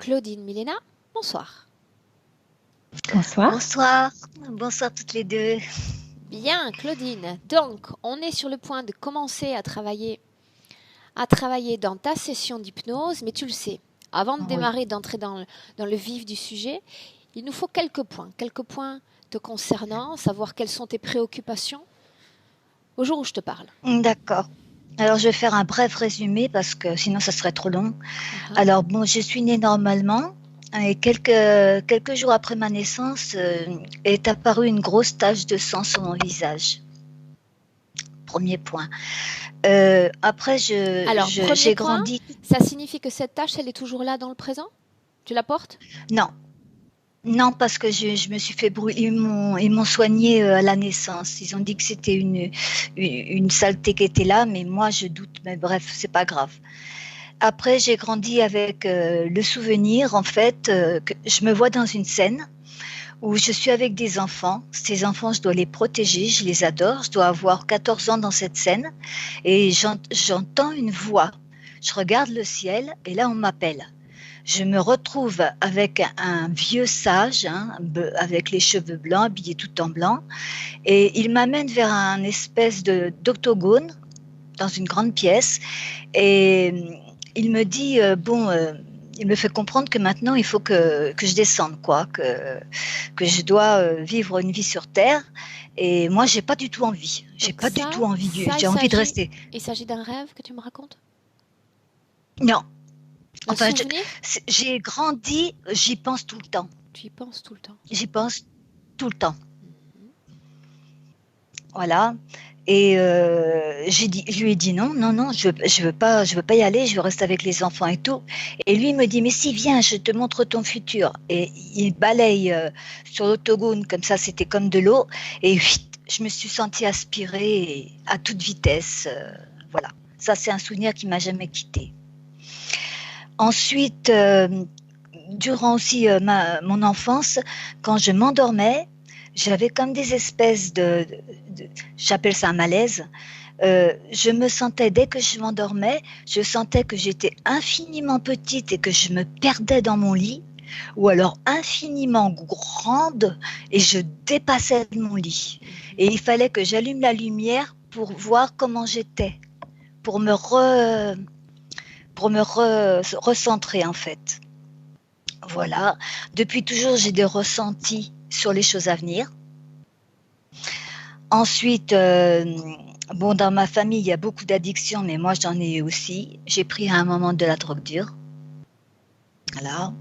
Claudine, Milena, bonsoir. Bonsoir. Bonsoir, bonsoir toutes les deux. Bien, Claudine. Donc, on est sur le point de commencer à travailler dans ta session d'hypnose, mais tu le sais, avant de Oui, démarrer, d'entrer dans le vif du sujet, il nous faut quelques points te concernant, savoir quelles sont tes préoccupations au jour où je te parle. d'accord. Alors je vais faire un bref résumé parce que sinon ça serait trop long. Ah, ah. Alors bon, je suis née normalement et quelques jours après ma naissance est apparue une grosse tache de sang sur mon visage. Premier point. Après, Alors, premier j'ai point, grandi. ça signifie que cette tâche, elle est toujours là dans le présent? Tu la portes? Non, non, parce que je me suis fait brûler. Ils m'ont soignée à la naissance. Ils ont dit que c'était une saleté qui était là, mais moi je doute. Mais bref, c'est pas grave. Après, j'ai grandi avec le souvenir, en fait, que je me vois dans une scène où je suis avec des enfants. Ces enfants, je dois les protéger, je les adore. Je dois avoir 14 ans dans cette scène et j'entends une voix. Je regarde le ciel et là, on m'appelle. Je me retrouve avec un vieux sage, hein, avec les cheveux blancs, habillé tout en blanc, et il m'amène vers un espèce d'octogone dans une grande pièce et il me dit il me fait comprendre que maintenant il faut que je descende, quoi, que je dois vivre une vie sur Terre. Et moi, j'ai pas du tout envie. Donc ça, J'ai envie de rester. il s'agit d'un rêve que tu me racontes? Non, Un enfin, souvenir? j'ai grandi, j'y pense tout le temps. Tu y penses tout le temps. J'y pense tout le temps. Mhm. Voilà. Et je lui ai dit non, non, non, je veux pas y aller, je veux rester avec les enfants et tout. Et lui il me dit mais si, viens, je te montre ton futur. Et il balaye sur l'autogone comme ça, c'était comme de l'eau. Et vite, je me suis sentie aspirée à toute vitesse. Voilà. Ça, c'est un souvenir qui m'a jamais quitté. Ensuite, durant aussi mon enfance, quand je m'endormais, j'avais comme des espèces j'appelle ça un malaise. Je me sentais, dès que je m'endormais, je sentais que j'étais infiniment petite et que je me perdais dans mon lit, ou alors infiniment grande et je dépassais mon lit. Et il fallait que j'allume la lumière pour voir comment j'étais, pour recentrer en fait. Voilà. Depuis toujours, j'ai des ressentis sur les choses à venir. Ensuite, bon, dans ma famille, il y a beaucoup d'addictions, mais moi, j'en ai aussi. J'ai pris à un moment de la drogue dure. Voilà.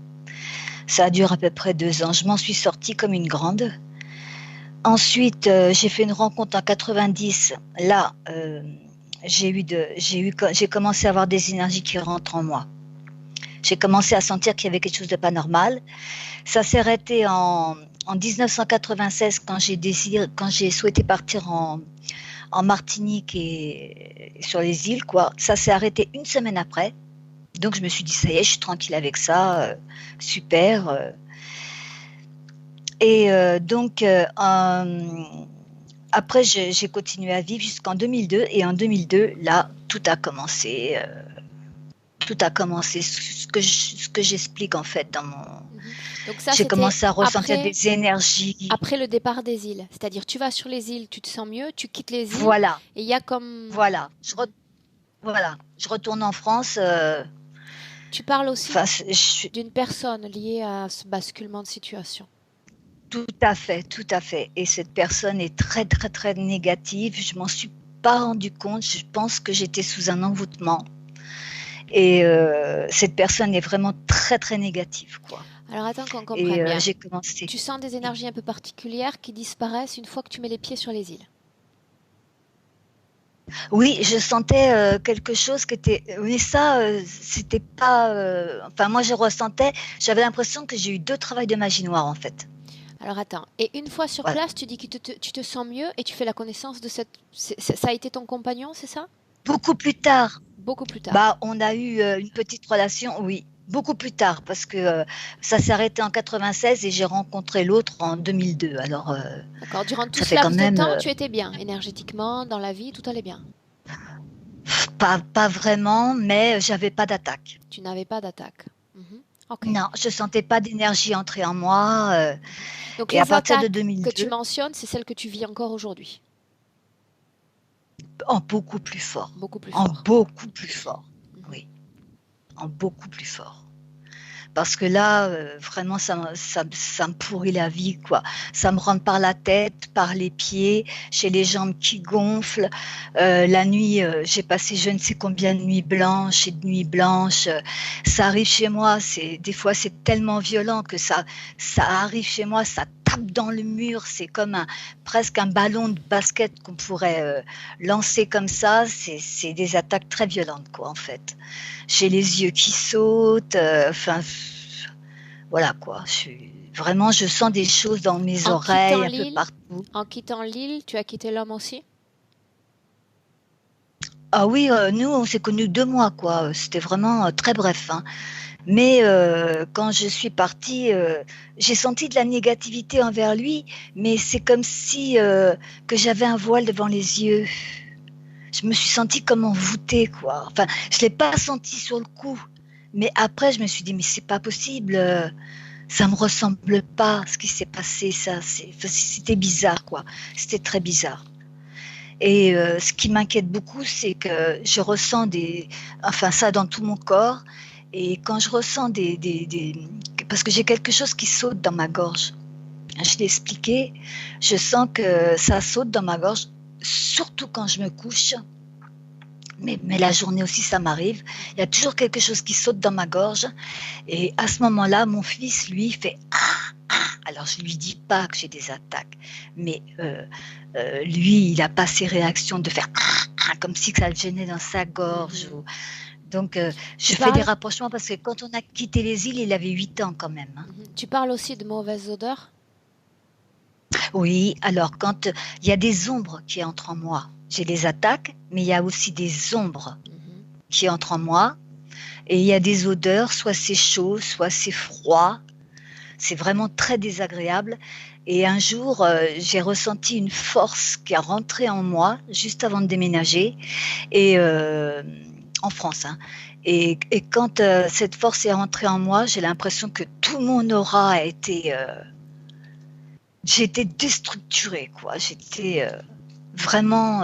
Ça dure à peu près 2 ans. Je m'en suis sortie comme une grande. Ensuite, j'ai fait une rencontre en 90. Là, j'ai commencé à avoir des énergies qui rentrent en moi. J'ai commencé à sentir qu'il y avait quelque chose de pas normal. Ça s'est arrêté en 1996 quand j'ai souhaité partir en Martinique et sur les îles, quoi. Ça s'est arrêté une semaine après. Donc je me suis dit ça y est, je suis tranquille avec ça, super. Et donc après j'ai continué à vivre jusqu'en 2002 et en 2002 là tout a commencé. Tout a commencé, ce que j'explique en fait dans mon. Donc ça, J'ai c'était commencé à ressentir des énergies. après le départ des îles. C'est-à-dire, tu vas sur les îles, tu te sens mieux, tu quittes les îles, Voilà, et il y a comme... voilà. Voilà. Je retourne en France. Tu parles aussi Enfin, d'une personne liée à ce basculement de situation. tout à fait, tout à fait. Et cette personne est très, très, très négative. Je m'en suis pas rendu compte. Je pense que j'étais sous un envoûtement. Et cette personne est vraiment très, très négative, quoi. Alors attends qu'on Et comprenne bien. j'ai commencé. Tu sens des énergies un peu particulières qui disparaissent une fois que tu mets les pieds sur les îles. Oui, je sentais quelque chose qui était. Oui, ça, c'était pas. Enfin, moi, je ressentais. J'avais l'impression que j'ai eu 2 travails de magie noire, en fait. Alors attends, et une fois sur Voilà. place, tu dis que tu te sens mieux et tu fais la connaissance de cette... Ça a été ton compagnon, c'est ça? Beaucoup plus tard, Beaucoup plus tard. bah, on a eu une petite relation, oui. Beaucoup plus tard, parce que ça s'est arrêté en 96 et j'ai rencontré l'autre en 2002. Alors, D'accord. Durant tout ça ce fait quand laps de même temps, tu étais bien, énergétiquement, dans la vie, tout allait bien. pas vraiment, mais j'avais pas d'attaque. Tu n'avais pas d'attaque. Mhm. Ok. Non, je sentais pas d'énergie entrer en moi. Donc Et à les partir de attaques que tu 2002, mentionnes, c'est celles que tu vis encore aujourd'hui, en beaucoup plus fort. beaucoup plus En fort. beaucoup plus fort. Mhm. Oui, en beaucoup plus fort. Parce que là, vraiment, ça me pourrit la vie, quoi. Ça me rentre par la tête, par les pieds, j'ai les jambes qui gonflent. La nuit, j'ai passé je ne sais combien de nuits blanches et de nuits blanches. Ça arrive chez moi, des fois c'est tellement violent que ça arrive chez moi, ça tape dans le mur. C'est comme presque un ballon de basket qu'on pourrait lancer comme ça. C'est des attaques très violentes, quoi, en fait. J'ai les yeux qui sautent, enfin, voilà quoi. Vraiment, je sens des choses dans mes En quittant oreilles, un peu l'île, partout. tu as quitté l'homme aussi? Ah oui, nous, on s'est connus 2 mois, quoi. C'était vraiment très bref, hein. Mais quand je suis partie, j'ai senti de la négativité envers lui, mais c'est comme si que j'avais un voile devant les yeux. Je me suis sentie comme envoûtée, quoi. Enfin, je l'ai pas senti sur le coup, mais après, je me suis dit, mais c'est pas possible. Ça me ressemble pas ce qui s'est passé. C'était bizarre, quoi. C'était très bizarre. Et ce qui m'inquiète beaucoup, c'est que je ressens enfin ça dans tout mon corps. Et quand je ressens parce que j'ai quelque chose qui saute dans ma gorge. Je l'ai expliqué. Je sens que ça saute dans ma gorge, surtout quand je me couche. Mais la journée aussi, ça m'arrive. Il y a toujours quelque chose qui saute dans ma gorge. Et à ce moment-là, mon fils, lui, fait ah, ah. Alors, je lui dis pas que j'ai des attaques, mais lui, il n'a pas ces réactions de faire ah, ah, comme si ça le gênait dans sa gorge. Donc, je fais des rapprochements parce que quand on a quitté les îles, il avait 8 ans quand même, hein. Tu parles aussi de mauvaises odeurs? Oui, alors quand il y a des ombres qui entrent en moi, j'ai les attaques, mais il y a aussi des ombres qui entrent en moi. Et il y a des odeurs, soit c'est chaud, soit c'est froid. C'est vraiment très désagréable. Et un jour, j'ai ressenti une force qui a rentré en moi juste avant de déménager, et en France, hein. Et quand cette force est rentrée en moi, j'ai l'impression que tout mon aura a été... j'ai été déstructurée, quoi. J'étais vraiment...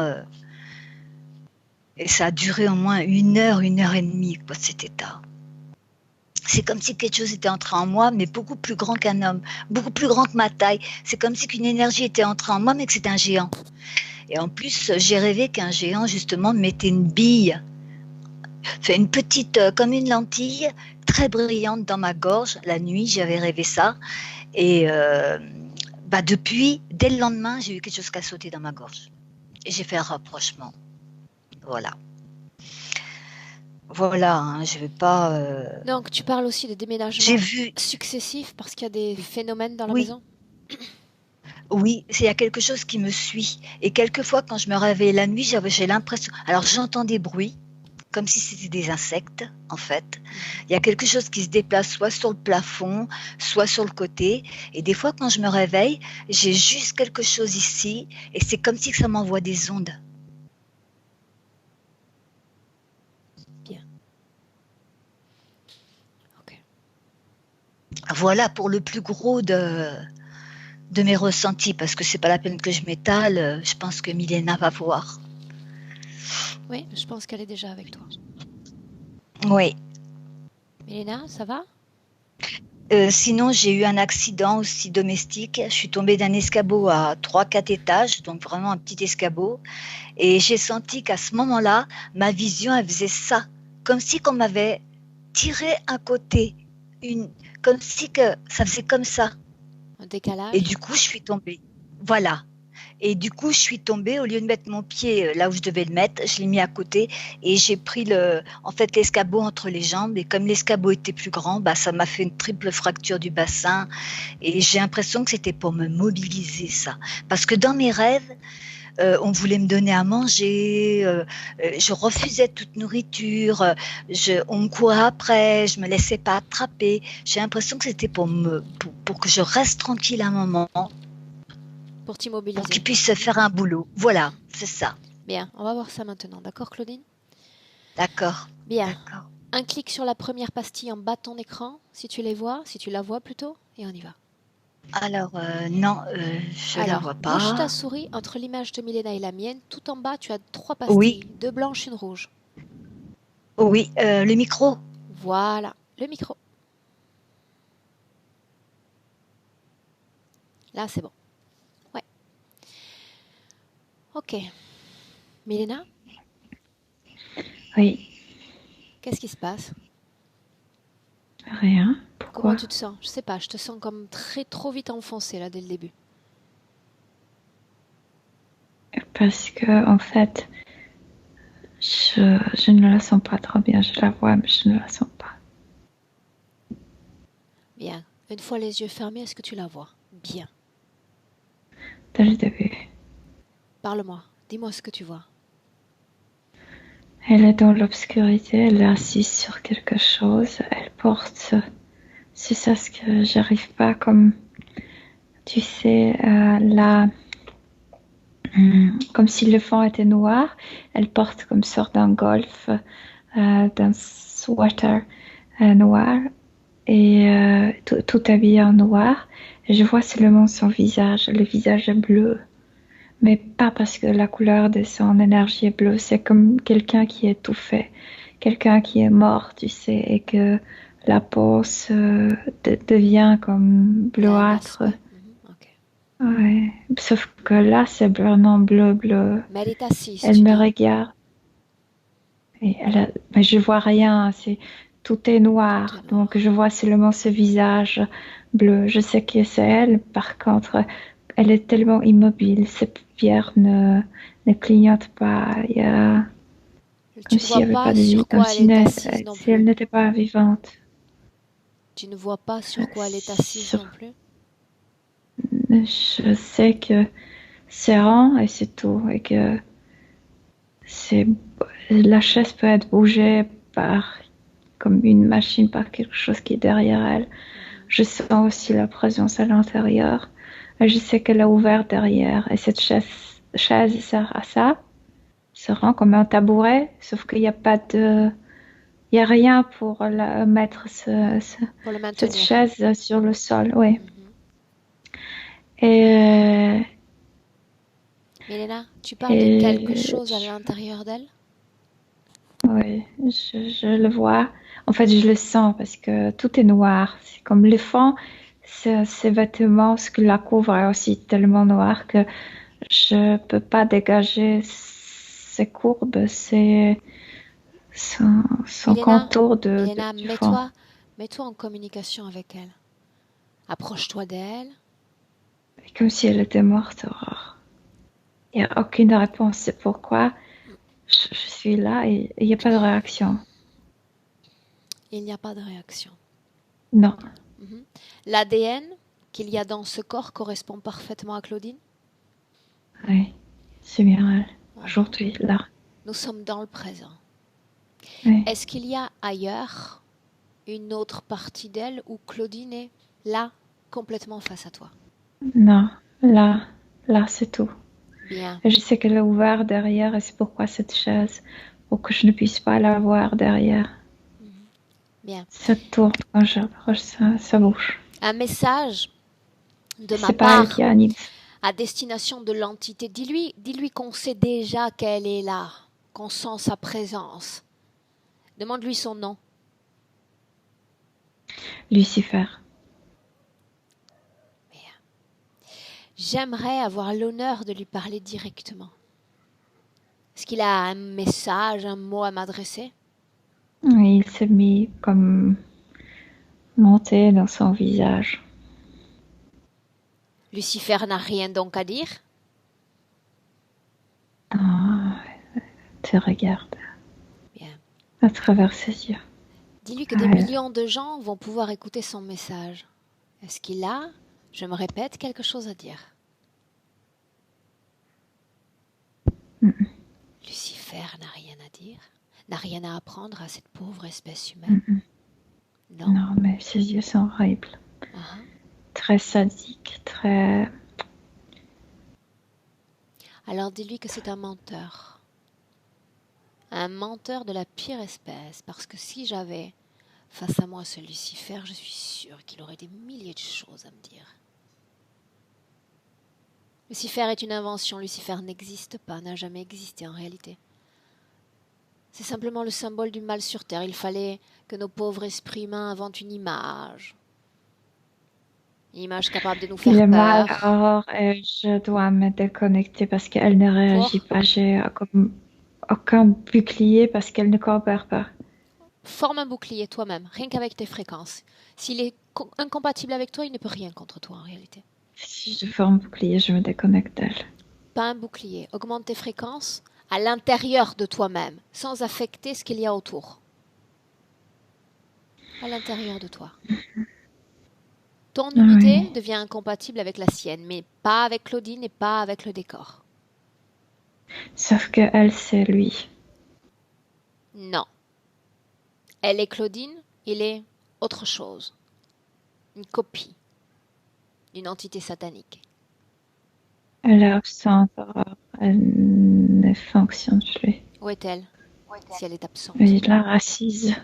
et ça a duré au moins 1 heure, 1 heure et demie, quoi, cet état. C'est comme si quelque chose était entré en moi, mais beaucoup plus grand qu'un homme, beaucoup plus grand que ma taille. C'est comme si qu'une énergie était entrée en moi, mais que c'était un géant. Et en plus, j'ai rêvé qu'un géant, justement, mettait une bille, fait une petite, comme une lentille, très brillante dans ma gorge. La nuit, j'avais rêvé ça. Et depuis, dès le lendemain, j'ai eu quelque chose qui a sauté dans ma gorge. Et j'ai fait un rapprochement. Voilà. Voilà, hein, je ne vais pas... Donc, tu parles aussi de déménagements successifs parce qu'il y a des phénomènes dans la maison? Oui, il y a quelque chose qui me suit. Et quelquefois, quand je me réveille la nuit, j'ai l'impression... Alors, j'entends des bruits, comme si c'était des insectes, en fait. Il y a quelque chose qui se déplace soit sur le plafond, soit sur le côté. Et des fois, quand je me réveille, j'ai juste quelque chose ici, et c'est comme si ça m'envoie des ondes. Bien. Ok. Voilà pour le plus gros de mes ressentis, parce que c'est pas la peine que je m'étale. Je pense que Milena va voir. Oui, je pense qu'elle est déjà avec toi. Oui. Milena, ça va? Sinon, j'ai eu un accident aussi domestique. Je suis tombée d'un escabeau à 3-4 étages, donc vraiment un petit escabeau. Et j'ai senti qu'à ce moment-là, ma vision, elle faisait ça. Comme si qu'on m'avait tiré un côté. Comme si que ça faisait comme ça. Un décalage? Et du coup, je suis tombée. Voilà. Et du coup, je suis tombée, au lieu de mettre mon pied là où je devais le mettre, je l'ai mis à côté et j'ai pris l'escabeau entre les jambes. Et comme l'escabeau était plus grand, ça m'a fait une triple fracture du bassin. Et j'ai l'impression que c'était pour me mobiliser, ça. Parce que dans mes rêves, on voulait me donner à manger, je refusais toute nourriture, on me courait après, je me laissais pas attraper. J'ai l'impression que c'était pour que je reste tranquille un moment. Pour t'immobiliser. Pour qu'il puisse faire un boulot. Voilà, c'est ça. Bien, on va voir ça maintenant. D'accord, Claudine? D'accord. Bien. D'accord. Un clic sur la première pastille en bas de ton écran, si tu la vois plutôt, et on y va. Alors, non, je la vois bouge ta pas. souris entre l'image de Milena et la mienne. Tout en bas, tu as 3 Oui, pastilles, 2 blanches, une rouge. oui, le micro. Voilà, le micro. Là, c'est bon. Ouais. Ok. Milena, Oui, qu'est-ce qui se passe? rien. Comment Pourquoi? tu te sens? Je sais pas, je te sens comme trop vite enfoncée là dès le début. Parce que, en fait, je ne la sens pas trop bien. Je la vois, mais je ne la sens pas. Bien. Une fois les yeux fermés, est-ce que tu la vois? Bien. Dès le début. Parle-moi. Dis-moi ce que tu vois. Elle est dans l'obscurité, elle est assise sur quelque chose. Elle porte, c'est ça ce que j'arrive pas, comme, tu sais, comme si le fond était noir. Elle porte comme sorte d'un golf, d'un sweater noir et tout habillé en noir. Et je vois seulement son visage. Le visage est bleu, mais pas parce que la couleur de son énergie est bleue. C'est comme quelqu'un qui est étouffé, quelqu'un qui est mort, tu sais, et que la peau devient comme Elle a un bleuâtre. aspect. Ok. Ouais. Sauf que là, c'est vraiment bleu, bleu. Mais elle est assise, Elle tu me dis. regarde et mais je vois rien. Tout est Tout est noir, donc noir. je vois seulement ce visage bleu. Je sais que c'est elle. Par contre, elle est tellement immobile. Ses paupières ne clignotent pas. Il y a Tu comme ne s'il vois n'y avait pas pas de vie, sur comme quoi elle est assise non si elle plus. n'était pas vivante. Tu ne vois pas sur quoi elle est assise Sur- non plus. je sais que c'est rond et c'est tout, et que c'est la chaise peut être bougée par comme une machine, par quelque chose qui est derrière elle. Je sens aussi la présence à l'intérieur. Et je sais qu'elle a ouvert derrière. Et cette chaise sert à ça. Se rend comme un tabouret, sauf qu'il n'y a pas de, il y a rien pour mettre Pour le cette maintenir. chaise sur le sol. Oui. Mhm. Et, Milena, tu parles de quelque et chose à l'intérieur d'elle? oui, je le vois. En fait, je le sens parce que tout est noir. C'est comme le fond, ces vêtements, ce qui la couvre est aussi tellement noir que je peux pas dégager ses courbes, son Milena, contour Milena, du fond. mets-toi en communication avec elle. Approche-toi d'elle. C'est comme si elle était morte, Aurore. Il n'y a aucune réponse. C'est pourquoi je suis là et il n'y a pas de réaction. Il n'y a pas de réaction. Non. Mhm. L'ADN qu'il y a dans ce corps correspond parfaitement à Claudine. Oui, c'est bien elle. Mhm. Aujourd'hui, là. Nous sommes dans le présent. Oui. Est-ce qu'il y a ailleurs une autre partie d'elle où Claudine est là, complètement face à toi? Non, là, c'est tout. Bien. Et je sais qu'elle est ouverte derrière et c'est pourquoi cette chaise, pour que je ne puisse pas la voir derrière. Bien. Ça tourne quand j'approche, ça bouge. Un message de ma C'est pas elle part qui anime. à destination de l'entité. Dis-lui qu'on sait déjà qu'elle est là, qu'on sent sa présence. Demande-lui son nom. Lucifer. J'aimerais avoir l'honneur de lui parler directement. Est-ce qu'il a un message, un mot à m'adresser? Oui, il s'est mis comme monté dans son visage. Lucifer n'a rien donc à dire? Ah, te regarde Bien. à travers ses yeux. Dis-lui que des Ah, millions de gens vont pouvoir écouter son message. Est-ce qu'il a, je me répète, quelque chose à dire? Lucifer n'a rien à dire, n'a rien à apprendre à cette pauvre espèce humaine. Non? non, mais ses yeux sont horribles. Très sadiques, très... Alors dis-lui que c'est un menteur. Un menteur de la pire espèce, parce que si j'avais face à moi ce Lucifer, je suis sûre qu'il aurait des milliers de choses à me dire. Lucifer est une invention, Lucifer n'existe pas, n'a jamais existé en réalité. C'est simplement le symbole du mal sur terre. Il fallait que nos pauvres esprits humains inventent une image capable de nous faire Le mal, peur. alors je dois me déconnecter parce qu'elle ne réagit pas. J'ai comme aucun bouclier parce qu'elle ne coopère pas. Forme un bouclier toi-même, rien qu'avec tes fréquences. S'il est incompatible avec toi, il ne peut rien contre toi en réalité. Si je forme un bouclier, je me déconnecte d'elle. Pas un bouclier. Augmente tes fréquences à l'intérieur de toi-même, sans affecter ce qu'il y a autour. À l'intérieur de toi. Ton unité devient incompatible avec la sienne, mais pas avec Claudine et pas avec le décor. Sauf que elle, c'est lui. Non. Elle est Claudine, il est autre chose. Une copie d'une entité satanique. Elle est absente, alors elle ne fonctionne plus. Où est-elle si elle est absente? Il la assise.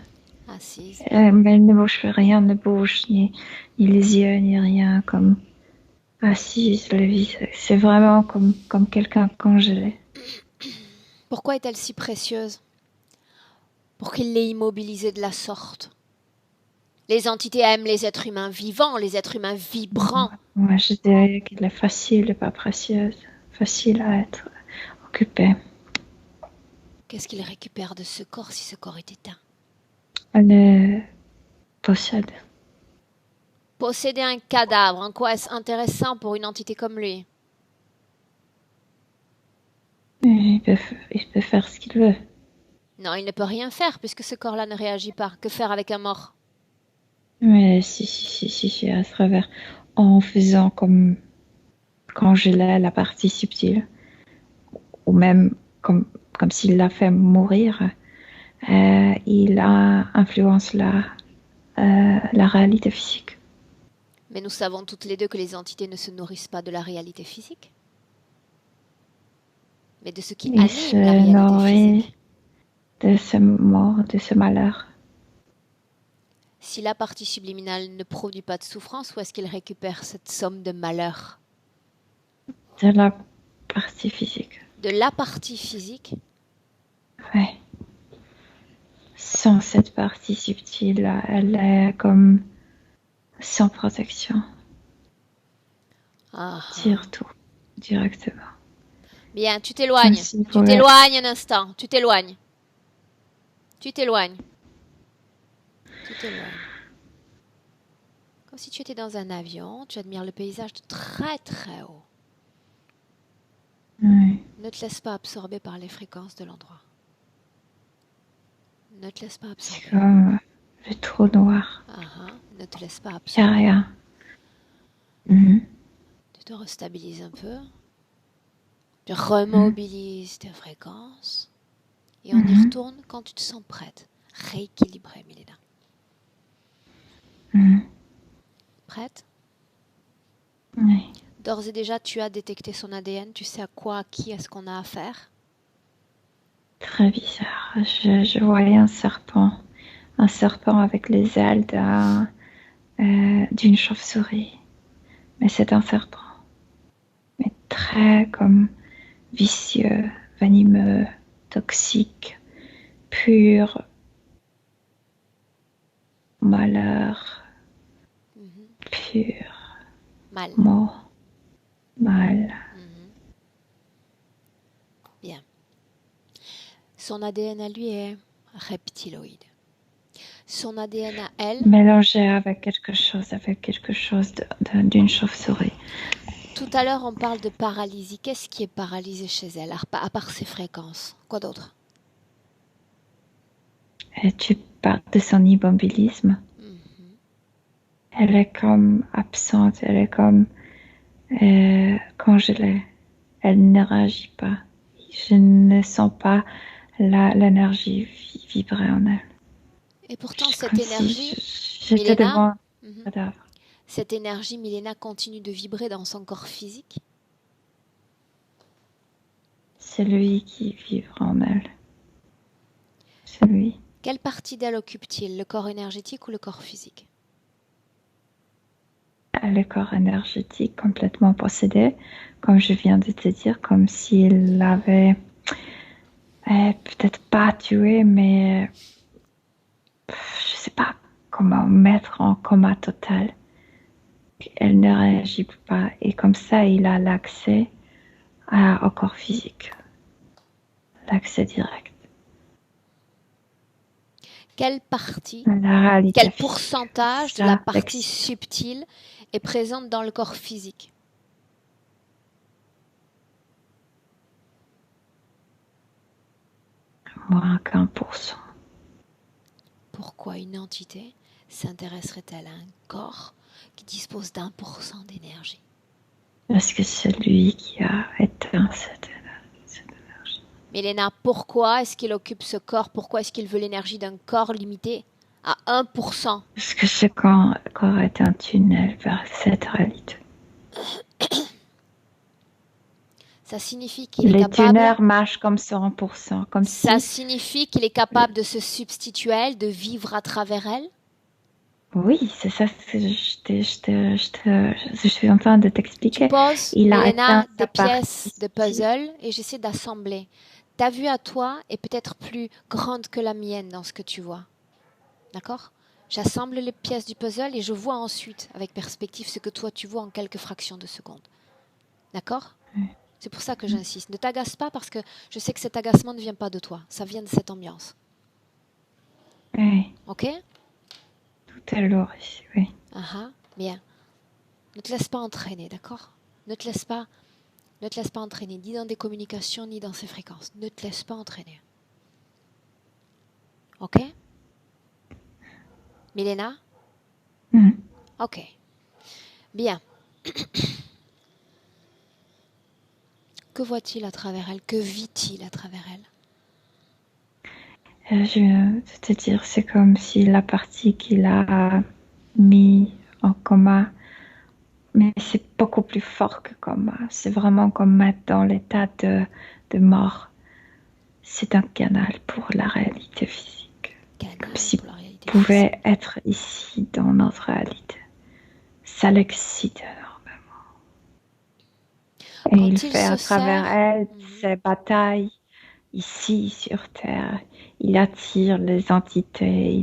Assise. Mais elle ne bouge plus, rien ne bouge, ni les yeux, ni rien, comme assise, le visage. C'est vraiment comme quelqu'un congelé. Pourquoi est-elle si précieuse? Pour qu'il l'ait immobilisée de la sorte. Les entités aiment les êtres humains vivants, les êtres humains vibrants. Moi, je dirais qu'elle est facile, pas précieuse. Facile à être occupée. Qu'est-ce qu'il récupère de ce corps si ce corps est éteint? Elle le possède. Posséder un cadavre, en quoi est-ce intéressant pour une entité comme lui? Il peut faire ce qu'il veut. Non, il ne peut rien faire puisque ce corps-là ne réagit pas. Que faire avec un mort? Mais si, à travers, en faisant comme congeler la partie subtile, ou même comme s'il l'a fait mourir, il influence la réalité physique. Mais nous savons toutes les deux que les entités ne se nourrissent pas de la réalité physique, mais de ce qui anime la réalité physique. De ce mort, de ce malheur. Si la partie subliminale ne produit pas de souffrance, où est-ce qu'il récupère cette somme de malheur? De la partie physique. De la partie physique? Oui. Sans cette partie subtile, elle est comme sans protection. Tire tout directement. Bien, tu t'éloignes. Tu t'éloignes un instant. Tu t'éloignes. Tu t'éloignes. Tu t'éloignes. Comme si tu étais dans un avion, tu admires le paysage de très très haut. Oui. Ne te laisse pas absorber par les fréquences de l'endroit. Ne te laisse pas absorber. C'est comme le trou noir. Ne te laisse pas absorber. Il n'y a rien. Tu te restabilises un peu. Tu remobilises tes fréquences. Et on y retourne quand tu te sens prête. Rééquilibrée, Milena. Prête? Oui. D'ores et déjà, tu as détecté son ADN. Tu sais à qui est-ce qu'on a affaire? Très bizarre. Je voyais un serpent avec les ailes d'une chauve-souris. Mais c'est un serpent. Mais très comme vicieux, venimeux, toxique, pur, malheur, pur, mort, mal. Bien. Son ADN à lui est reptiloïde. Son ADN à elle... Mélangé avec quelque chose d'une chauve-souris. Tout à l'heure, on parle de paralysie. Qu'est-ce qui est paralysé chez elle, à part ses fréquences? Quoi d'autre? Et tu parles de son immobilisme. Elle est comme absente, elle est comme congelée. Elle ne réagit pas. Je ne sens pas l'énergie vibrer en elle. Et pourtant, cette énergie, j'étais devant un cadavre. Cette énergie, Milena, continue de vibrer dans son corps physique? C'est lui qui vibre en elle. c'est lui. Quelle partie d'elle occupe-t-il, le corps énergétique ou le corps physique? Le corps énergétique complètement possédé, comme je viens de te dire, comme s'il l'avait peut-être pas tué, mais je sais pas comment mettre en coma total. Elle ne réagit pas et comme ça, il a l'accès au corps physique, l'accès direct. Quelle partie, quel pourcentage de la partie subtile est présente dans le corps physique? Moins qu'1%. Pourquoi une entité s'intéresserait-elle à un corps qui dispose d'1% d'énergie? Parce que c'est lui qui a éteint cette énergie. Mélena, pourquoi est-ce qu'il occupe ce corps? Pourquoi est-ce qu'il veut l'énergie d'un corps limité à 1%? Parce que ce corps est un tunnel vers cette réalité. Ça signifie qu'il est capable... Les tunnels marchent comme 100%. Comme ça signifie qu'il est capable de se substituer à elle, de vivre à travers elle? Oui, c'est ça que je suis en train de t'expliquer. Tu poses, Mélena, des pièces de puzzle et j'essaie d'assembler. Ta vue à toi est peut-être plus grande que la mienne dans ce que tu vois. D'accord? J'assemble les pièces du puzzle et je vois ensuite, avec perspective, ce que toi tu vois en quelques fractions de secondes. D'accord? C'est pour ça que j'insiste. Ne t'agace pas parce que je sais que cet agacement ne vient pas de toi. Ça vient de cette ambiance. Oui. Ok? Tout est lourd ici, oui. Bien. Ne te laisse pas entraîner, d'accord? Ne te laisse pas entraîner, ni dans des communications, ni dans ces fréquences. Ne te laisse pas entraîner. Ok? Milena? Ok. Bien. Que voit-il à travers elle? Que vit-il à travers elle? Je viens de te dire, c'est comme si la partie qu'il a mis en coma, mais c'est beaucoup plus fort que coma. C'est vraiment comme mettre dans l'état de mort. C'est un canal pour la réalité physique. Comme s'il pouvait être ici dans notre réalité. Ça l'excite énormément. Et il fait à travers elle ses batailles ici sur Terre. Il attire les entités.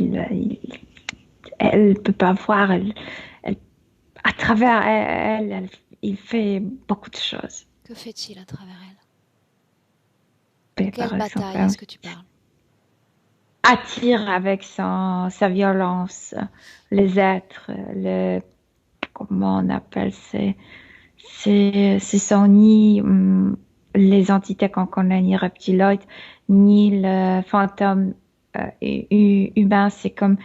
Elle ne peut pas voir. À travers elle, il fait beaucoup de choses. Que fait-il à travers elle? De quelle bataille est-ce que tu parles? Attire avec sa violence les êtres, comment on appelle, ce sont ni les entités qu'on connaît, ni reptiloïdes, ni le fantôme humain. C'est comme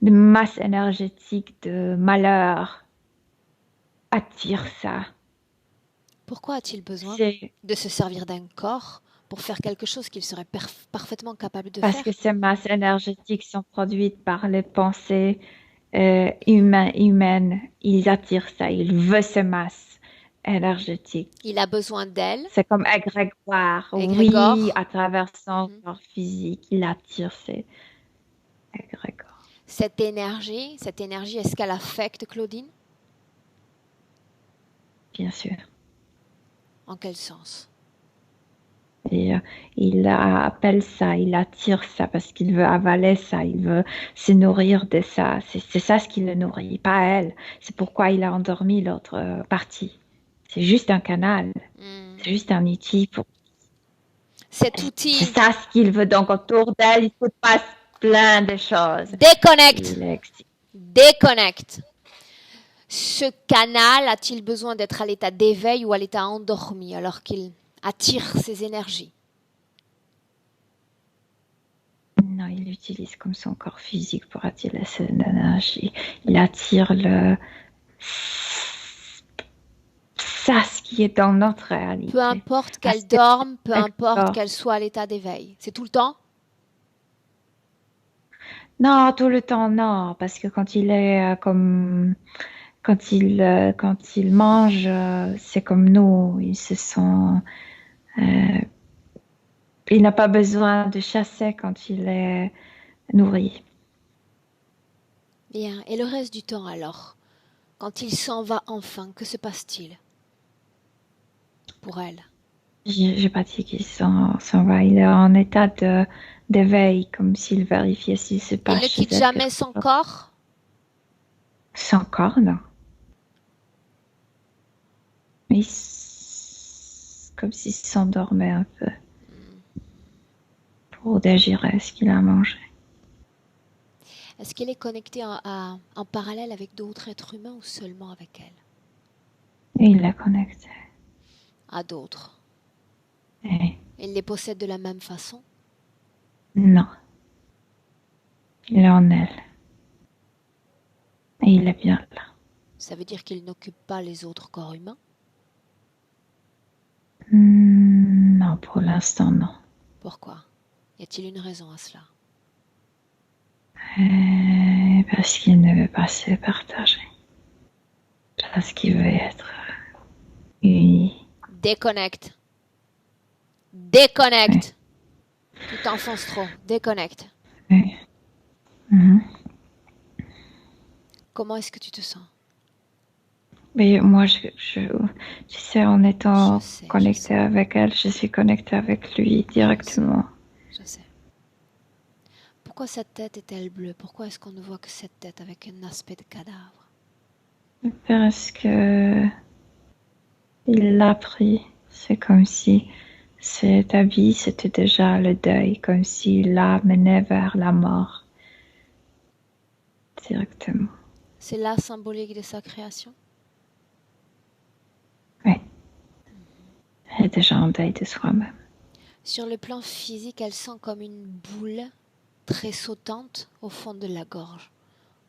de masse énergétique de malheur. Attire ça. Pourquoi a-t-il besoin de se servir d'un corps pour faire quelque chose qu'il serait parfaitement capable de faire? Parce que ces masses énergétiques sont produites par les pensées humaines. Ils attirent ça. Il veut ces masses énergétiques. Il a besoin d'elles. C'est comme égrégore. Oui, à travers son corps physique, il attire ces égrégores. Cette énergie, est-ce qu'elle affecte Claudine? Bien sûr. En quel sens? Et il appelle ça, il attire ça parce qu'il veut avaler ça, il veut se nourrir de ça. C'est ça ce qui le nourrit, pas elle. C'est pourquoi il a endormi l'autre partie. C'est juste un canal. C'est juste un outil pour... Cet outil... C'est ça ce qu'il veut. Donc autour d'elle, il se passe plein de choses. Déconnecte. Ce canal a-t-il besoin d'être à l'état d'éveil ou à l'état endormi alors qu'il attire ses énergies? Non, il l'utilise comme son corps physique pour attirer ses énergies. Il attire ça, ce qui est dans notre réalité. Peu importe qu'elle dorme, peu importe qu'elle soit à l'état d'éveil. C'est tout le temps? Non, tout le temps, non. Parce que quand il est quand il mange, c'est comme nous. Ils se sont Il n'a pas besoin de chasser quand il est nourri. Bien. Et le reste du temps alors? Quand il s'en va enfin, que se passe-t-il pour elle? J'ai pas dit qu'il s'en va. Il est en état d'éveil, comme s'il vérifiait s'il se Il passe ne chez quitte elle jamais quelque son chose. corps? Son corps, non. Mais comme s'il s'endormait un peu pour digérer ce qu'il a mangé. Est-ce qu'il est connecté en parallèle avec d'autres êtres humains ou seulement avec elle? Et il est connecté. À d'autres. Et Il les possède de la même façon? non, il est en elle. Et il est bien là. Ça veut dire qu'il n'occupe pas les autres corps humains? Non, pour l'instant, non. Pourquoi? Y a-t-il une raison à cela? Parce qu'il ne veut pas se partager. Parce qu'il veut être uni. Déconnecte. Déconnecte. Tu t'enfonces trop. Déconnecte. Oui. Mhm. Comment est-ce que tu te sens? Mais moi, tu sais, en Je étant sais, connectée avec elle, je suis connectée avec lui directement. je sais. Pourquoi cette tête est-elle bleue? Pourquoi est-ce qu'on ne voit que cette tête avec un aspect de cadavre? Parce que il l'a pris. C'est comme si ta vie, c'était déjà le deuil, comme s'il l'a mené vers la mort directement. C'est la symbolique de sa création? Oui. Elle est déjà en deuil de soi-même. Sur le plan physique, elle sent comme une boule très sautante au fond de la gorge.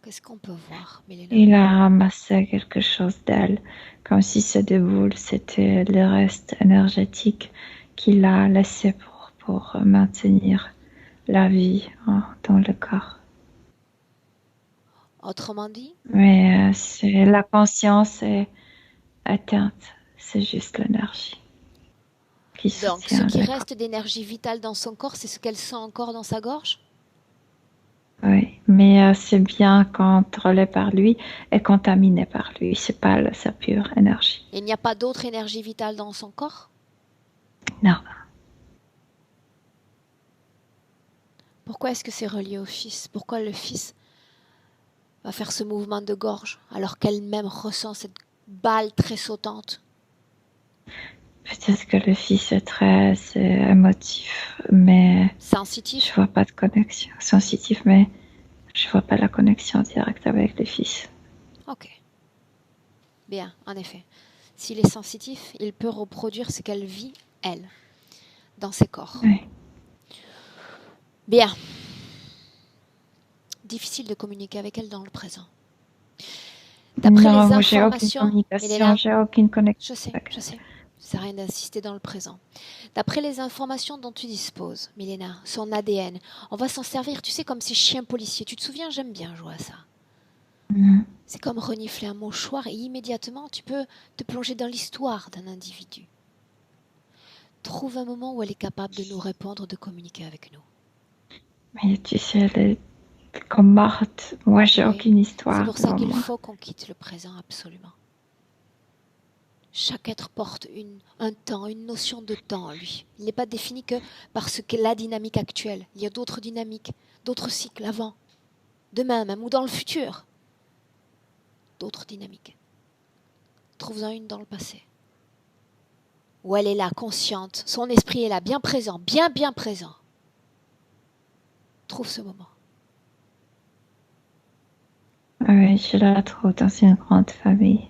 Qu'est-ce qu'on peut voir, Milena? Il a ramassé quelque chose d'elle, comme si ce boule, c'était le reste énergétique qu'il a laissé pour maintenir la vie dans le corps. Autrement dit, Mais c'est la conscience est atteinte, c'est juste l'énergie qui donc ce soutient qui le corps. reste d'énergie vitale dans son corps, c'est ce qu'elle sent encore dans sa gorge? Oui, mais c'est bien contrôlé par lui et contaminé par lui. C'est pas sa pure énergie. Il n'y a pas d'autre énergie vitale dans son corps? Non. Pourquoi est-ce que c'est relié au fils? Pourquoi le fils va faire ce mouvement de gorge alors qu'elle-même ressent cette balle très sautante? Peut-être que le fils est très émotif, mais Sensitif? je vois pas de connexion. Sensitif, mais je vois pas la connexion directe avec le fils. Ok. Bien, en effet. S'il est sensitif, il peut reproduire ce qu'elle vit, elle, dans ses corps. Oui. Bien. Difficile de communiquer avec elle dans le présent. D'après Non, les moi j'ai aucune informations, communication, Milena, j'ai aucune connexion je sais, avec je elle. sais. Ça sert à rien d'insister dans le présent. D'après les informations dont tu disposes, Milena, son ADN, on va s'en servir, tu sais, comme ces chiens policiers. Tu te souviens, j'aime bien jouer à ça. Mhm. C'est comme renifler un mouchoir et immédiatement tu peux te plonger dans l'histoire d'un individu. Trouve un moment où elle est capable de nous répondre, de communiquer avec nous. Mais tu sais, elle est comme morte. Moi, j'ai Oui. aucune C'est histoire pour ça devant qu'il moi. faut qu'on quitte le présent absolument. Chaque être porte un temps, une notion de temps en lui. Il n'est pas défini que par ce qu'est la dynamique actuelle. Il y a d'autres dynamiques, d'autres cycles avant, demain même ou dans le futur. D'autres dynamiques. Trouve-en une dans le passé. Où elle est là, consciente, son esprit est là, bien présent, bien bien présent. Trouve ce moment. Oui, je la trouve dans une grande famille.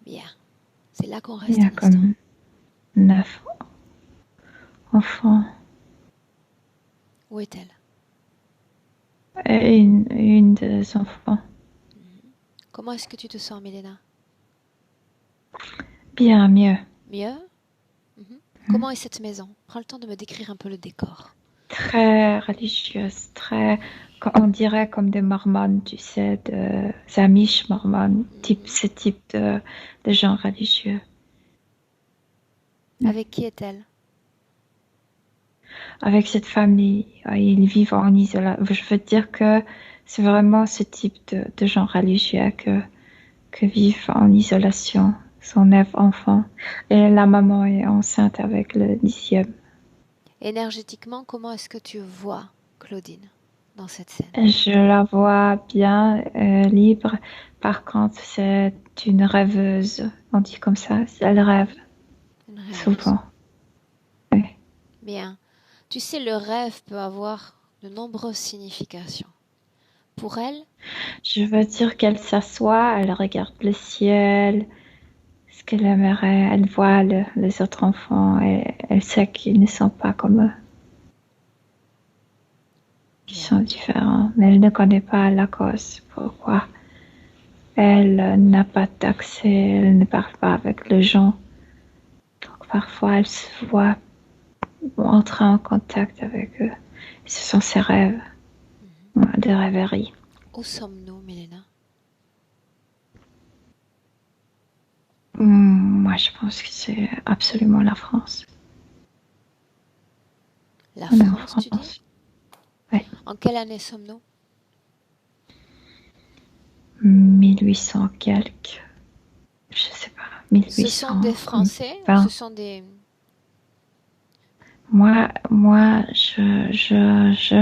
Bien. C'est là qu'on Il reste y a un instant. comme 9 enfants. Où est-elle? Et une des enfants. Comment est-ce que tu te sens, Milena? Bien mieux. Mieux? Comment est cette maison? Prends le temps de me décrire un peu le décor. Très religieuse, très, on dirait comme des mormones, tu sais, des Amish mormones, ce type de gens religieux. Avec qui est-elle? avec cette famille. Ils vivent en isolation. Je veux dire que c'est vraiment ce type de gens religieux que vivent en isolation son 9 enfants. Et la maman est enceinte avec le 10e. Énergétiquement, comment est-ce que tu vois Claudine dans cette scène? Je la vois bien libre. Par contre, c'est une rêveuse. On dit comme ça. Elle rêve Une rêveuse. souvent. Oui. Bien. Tu sais, le rêve peut avoir de nombreuses significations. Pour elle, Je veux dire qu'elle s'assoit, elle regarde le ciel, ce qu'elle aimerait. Elle voit les autres enfants et elle sait qu'ils ne sont pas comme eux, qu'ils sont différents. Mais elle ne connaît pas la cause. Pourquoi? Elle n'a pas d'accès, elle ne parle pas avec les gens. Donc parfois elle se voit entrer en contact avec eux. Et ce sont ses rêves, des rêveries. où sommes-nous, Milena? Moi, je pense que c'est absolument la France. La On est en France, tu dis? France. Oui. En quelle année sommes-nous? 1800 quelques. Je sais pas. 1800. Ce sont des Français ou 20. ce sont des... Moi,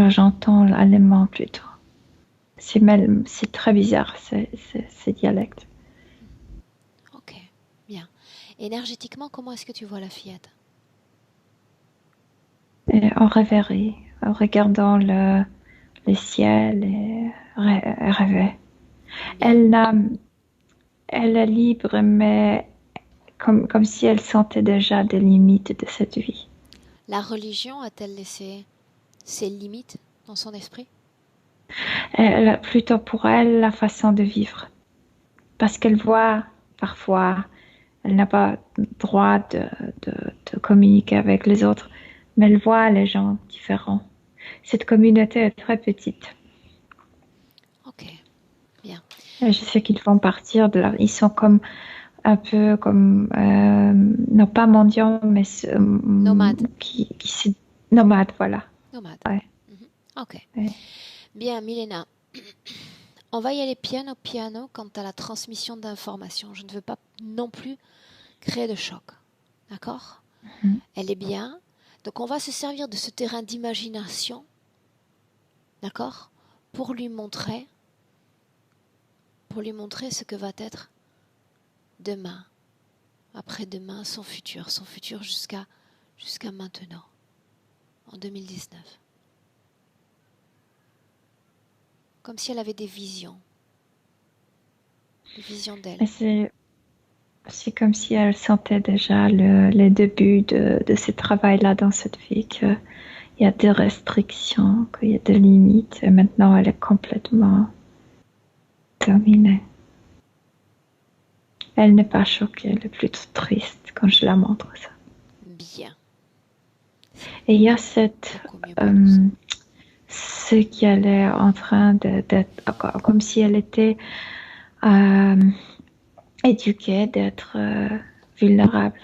j'entends l'allemand plutôt. C'est très bizarre, ces dialectes. Ok, bien. Énergétiquement, comment est-ce que tu vois la fillette? Et en rêverie, en regardant le ciel et rêver. Elle est libre, mais comme si elle sentait déjà des limites de cette vie. La religion a-t-elle laissé ses limites dans son esprit? Plutôt pour elle, la façon de vivre. Parce qu'elle voit parfois, elle n'a pas droit de communiquer avec les autres, mais elle voit les gens différents. Cette communauté est très petite. Ok, bien. Et je sais qu'ils vont partir de là. Ils sont comme un peu comme, non pas mendiants, mais Nomade. nomades, voilà. Nomade. Ouais. Ok. Ouais. Bien, Milena. On va y aller piano piano quant à la transmission d'informations. Je ne veux pas non plus créer de choc. D'accord? Elle est bien. Donc on va se servir de ce terrain d'imagination. D'accord? Pour lui montrer ce que va être demain, après-demain, son futur jusqu'à maintenant, en 2019. Comme si elle avait des visions d'elle. C'est comme si elle sentait déjà les débuts de ce travail-là dans cette vie, qu'il y a des restrictions, qu'il y a des limites, et maintenant elle est complètement dominée. Elle n'est pas choquée, elle est plutôt triste quand je la montre ça. Bien. Et il y a ce qu'elle est en train d'être, comme si elle était éduquée d'être vulnérable.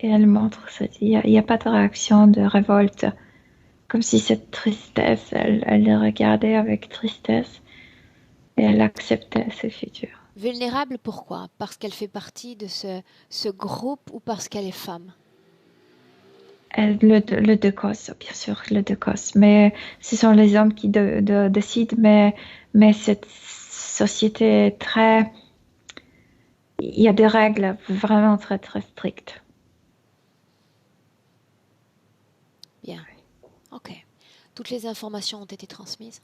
Et elle montre ça. Il n'y a pas de réaction de révolte. Comme si cette tristesse, elle le regardait avec tristesse et elle acceptait ce futur. Vulnérable, pourquoi? Parce qu'elle fait partie de ce groupe ou parce qu'elle est femme? Le deux causes, bien sûr, le deux causes. Mais ce sont les hommes qui décident, mais cette société est très... Il y a des règles vraiment très, très strictes. Bien. Ok. Toutes les informations ont été transmises?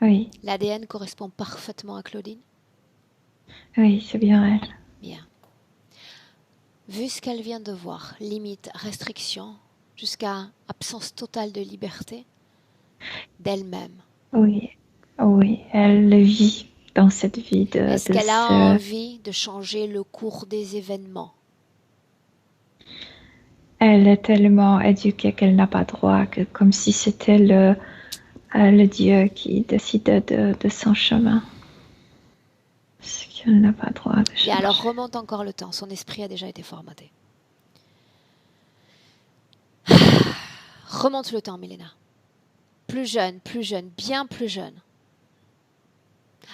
Oui. L'ADN correspond parfaitement à Claudine? Oui, c'est bien elle. Bien. Vu ce qu'elle vient de voir, limite, restriction, jusqu'à absence totale de liberté d'elle-même. Oui, oui, elle vit dans cette vie de... Est-ce qu'elle a envie de changer le cours des événements? Elle est tellement éduquée qu'elle n'a pas droit, comme si c'était le Dieu qui décidait de son chemin. Ce qu'elle n'a pas droit de changer. Et alors remonte encore le temps, son esprit a déjà été formaté. Remonte le temps, Milena. Plus jeune, bien plus jeune.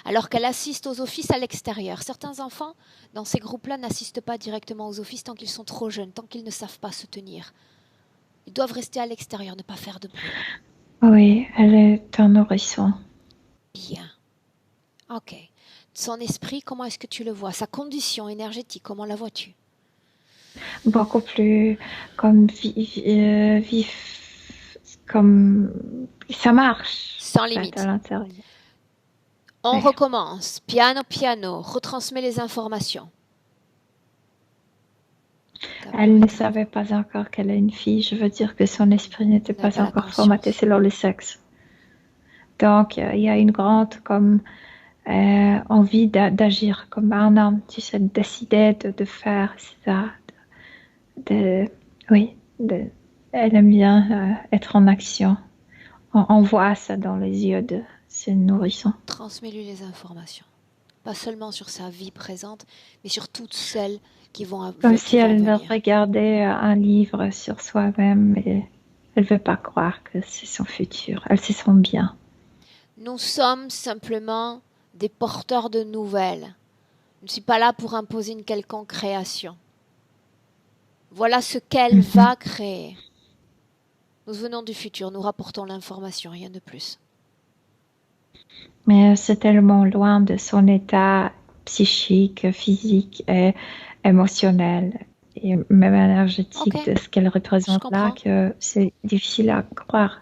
Alors qu'elle assiste aux offices à l'extérieur. Certains enfants, dans ces groupes-là, n'assistent pas directement aux offices tant qu'ils sont trop jeunes, tant qu'ils ne savent pas se tenir. Ils doivent rester à l'extérieur, ne pas faire de bruit. Oui, elle est un nourrisson. Bien. Ok. Son esprit, comment est-ce que tu le vois? Sa condition énergétique, comment la vois-tu? Beaucoup plus comme vif, comme ça marche. Sans limite. À l'intérieur. On recommence. Piano, piano. Retransmets les informations. Elle ne savait pas encore qu'elle est une fille. Je veux dire que son esprit n'était pas encore formaté selon le sexe. Donc, il y a une grande comme envie d'agir comme un homme. Tu sais, décider de faire ça. Oui, elle aime bien être en action. On voit ça dans les yeux de ses nourrissons. Transmets-lui les informations. Pas seulement sur sa vie présente, mais sur toutes celles qui vont comme si elle regardait un livre sur soi-même et elle ne veut pas croire que c'est son futur. Elle se sent bien. Nous sommes simplement des porteurs de nouvelles. Je ne suis pas là pour imposer une quelconque création. Voilà ce qu'elle va créer. Nous venons du futur, nous rapportons l'information, rien de plus. Mais c'est tellement loin de son état psychique, physique et émotionnel et même énergétique de ce qu'elle représente là que c'est difficile à croire.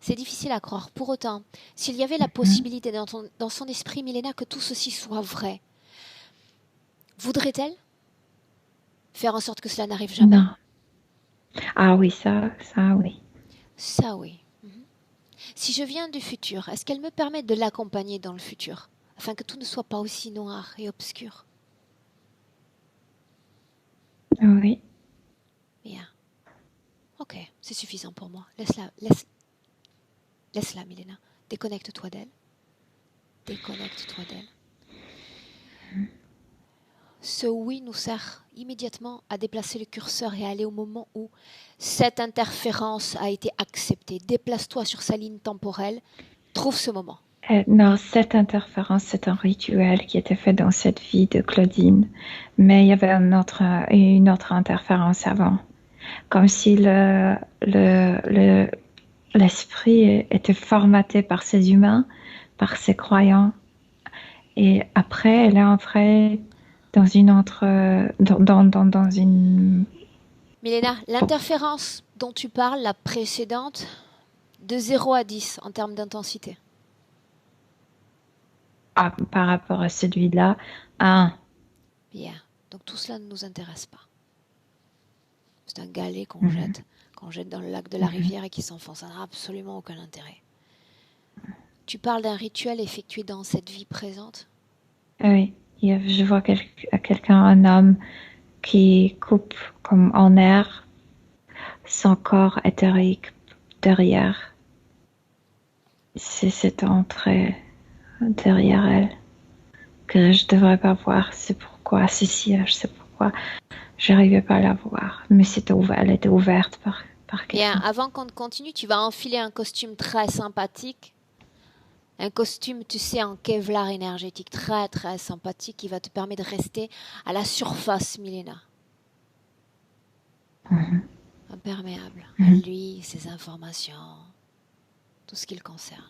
C'est difficile à croire. Pour autant, s'il y avait la possibilité dans son esprit, Milena, que tout ceci soit vrai, voudrait-elle faire en sorte que cela n'arrive jamais? Non. Ah oui, ça oui. Ça oui. Si je viens du futur, est-ce qu'elle me permet de l'accompagner dans le futur, afin que tout ne soit pas aussi noir et obscur? Oui. Bien. Ok, c'est suffisant pour moi. Laisse-la, Milena. Déconnecte-toi d'elle. Déconnecte-toi d'elle. Ce oui nous sert immédiatement à déplacer le curseur et à aller au moment où cette interférence a été acceptée. Déplace-toi sur sa ligne temporelle. Trouve ce moment. Non, cette interférence, c'est un rituel qui était fait dans cette vie de Claudine. Mais il y avait une autre interférence avant. Comme si l'esprit était formaté par ces humains, par ces croyants. Et après, elle est entrée dans une autre... dans une... Milena, l'interférence dont tu parles, la précédente, de 0 à 10 en termes d'intensité. Par rapport à celui-là, 1. Bien. Donc tout cela ne nous intéresse pas. C'est un galet qu'on jette dans le lac de la rivière et qui s'enfonce. Ça n'a absolument aucun intérêt. Tu parles d'un rituel effectué dans cette vie présente? Oui, je vois quelqu'un, un homme, qui coupe comme en air son corps éthérique derrière. C'est cette entrée derrière elle que je devrais pas voir. C'est pourquoi je sais pourquoi j'arrivais pas à la voir. Mais elle était ouverte par quelqu'un. Bien, avant qu'on continue, tu vas enfiler un costume très sympathique. Un costume, tu sais, en Kevlar énergétique, très très sympathique, qui va te permettre de rester à la surface, Milena. Imperméable à lui, ses informations, tout ce qui le concerne.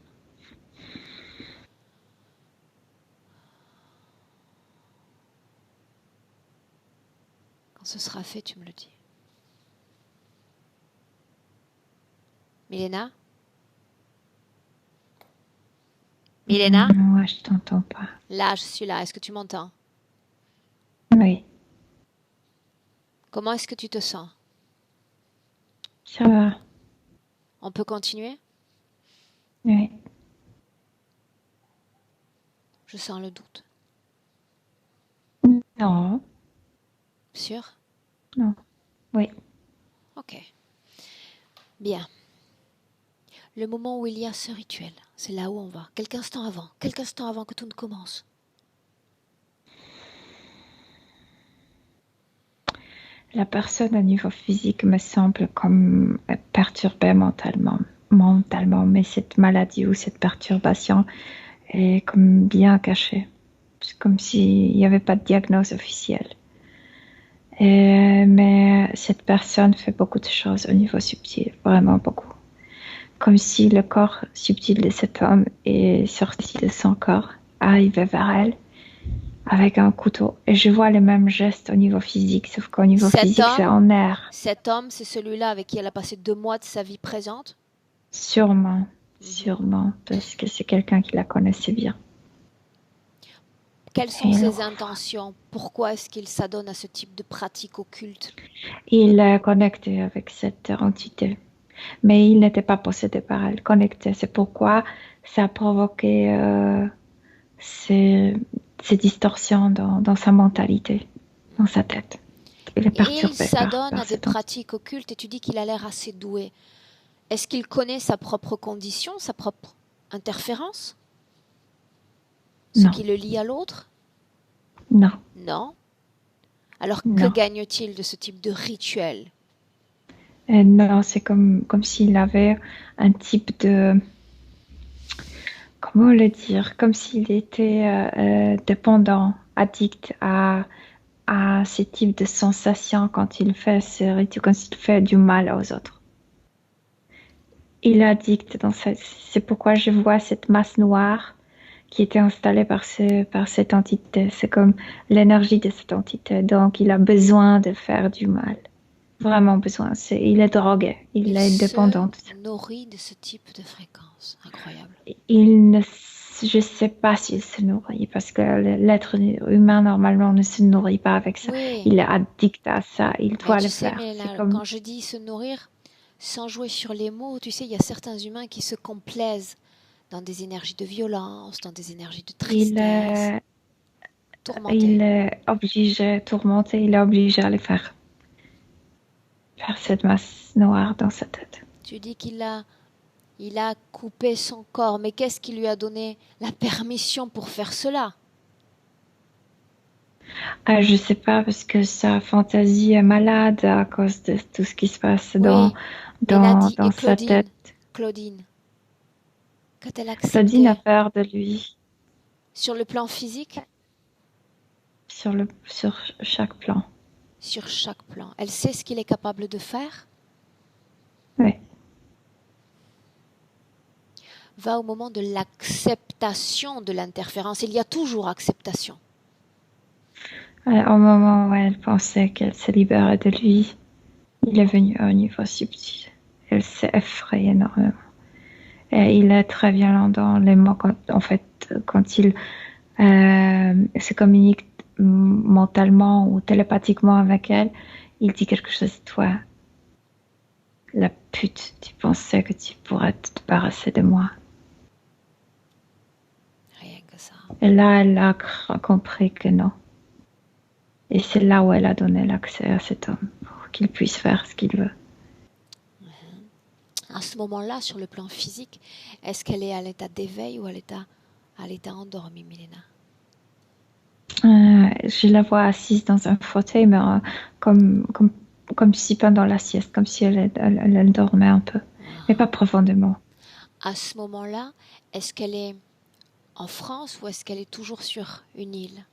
Quand ce sera fait, tu me le dis. Milena? Milena? Moi, je t'entends pas. Là, je suis là. Est-ce que tu m'entends? Oui. Comment est-ce que tu te sens? Ça va. On peut continuer? Oui. Je sens le doute. Non. Sûr? Non. Oui. Ok. Bien. Le moment où il y a ce rituel, c'est là où on va. Quelques instants avant que tout ne commence. La personne au niveau physique me semble comme perturbée mentalement, mais cette maladie ou cette perturbation est comme bien cachée. C'est comme s'il n'y avait pas de diagnose officielle. Mais cette personne fait beaucoup de choses au niveau subtil, vraiment beaucoup. Comme si le corps subtil de cet homme est sorti de son corps, arrivé vers elle, avec un couteau. Et je vois les mêmes gestes au niveau physique, sauf qu'au niveau physique, c'est en air. Cet homme, c'est celui-là avec qui elle a passé 2 mois de sa vie présente? Sûrement, parce que c'est quelqu'un qui la connaissait bien. Quelles sont ses intentions? Pourquoi est-ce qu'il s'adonne à ce type de pratique occulte? Il est connecté avec cette entité, mais il n'était pas possédé par elle, connecté. C'est pourquoi ça a provoqué ces distorsions dans sa mentalité, dans sa tête. Il est perturbé. Il s'adonne à des pratiques occultes et tu dis qu'il a l'air assez doué. Est-ce qu'il connaît sa propre condition, sa propre interférence? Ce qui le lie à l'autre? Non. Non. Alors que gagne-t-il de ce type de rituel? Non, c'est comme s'il avait un type de... Comment le dire? Comme s'il était dépendant, addict à ces types de sensations quand il fait ce rituel, quand il fait du mal aux autres. Il est addict dans ça. C'est pourquoi je vois cette masse noire qui était installée par cette entité. C'est comme l'énergie de cette entité. Donc, il a besoin de faire du mal. Vraiment besoin. Il est drogué. Il est dépendant. Il se nourrit de ce type de fréquence. Incroyable. Je ne sais pas s'il se nourrit parce que l'être humain, normalement, ne se nourrit pas avec ça. Oui. Il est addict à ça. Il doit le faire. Mais là, quand je dis se nourrir, sans jouer sur les mots, tu sais, il y a certains humains qui se complaisent dans des énergies de violence, dans des énergies de tristesse. Il est obligé, tourmenté, il est obligé à le faire. Faire cette masse noire dans sa tête. Tu dis qu'il a coupé son corps, mais qu'est-ce qui lui a donné la permission pour faire cela? Je ne sais pas, parce que sa fantaisie est malade à cause de tout ce qui se passe dans sa tête. Claudine, quand elle accepte... Claudine a peur de lui. Sur le plan physique? Sur chaque plan. Sur chaque plan. Elle sait ce qu'il est capable de faire? Oui. Va au moment de l'acceptation de l'interférence. Il y a toujours acceptation. Au moment où elle pensait qu'elle se libérait de lui, il est venu à un niveau subtil. Elle s'est effrayée énormément. Et il est très violent dans les mots. Quand il se communique mentalement ou télépathiquement avec elle, il dit quelque chose. Toi, la pute, tu pensais que tu pourrais te débarrasser de moi. Rien que ça. Et là, elle a compris que non. Et c'est là où elle a donné l'accès à cet homme pour qu'il puisse faire ce qu'il veut. À ce moment-là, sur le plan physique, est-ce qu'elle est à l'état d'éveil ou à l'état endormi, Milena? Je la vois assise dans un fauteuil, mais comme si pendant la sieste, comme si elle dormait un peu, mais pas profondément. À ce moment-là, est-ce qu'elle est en France ou est-ce qu'elle est toujours sur une île?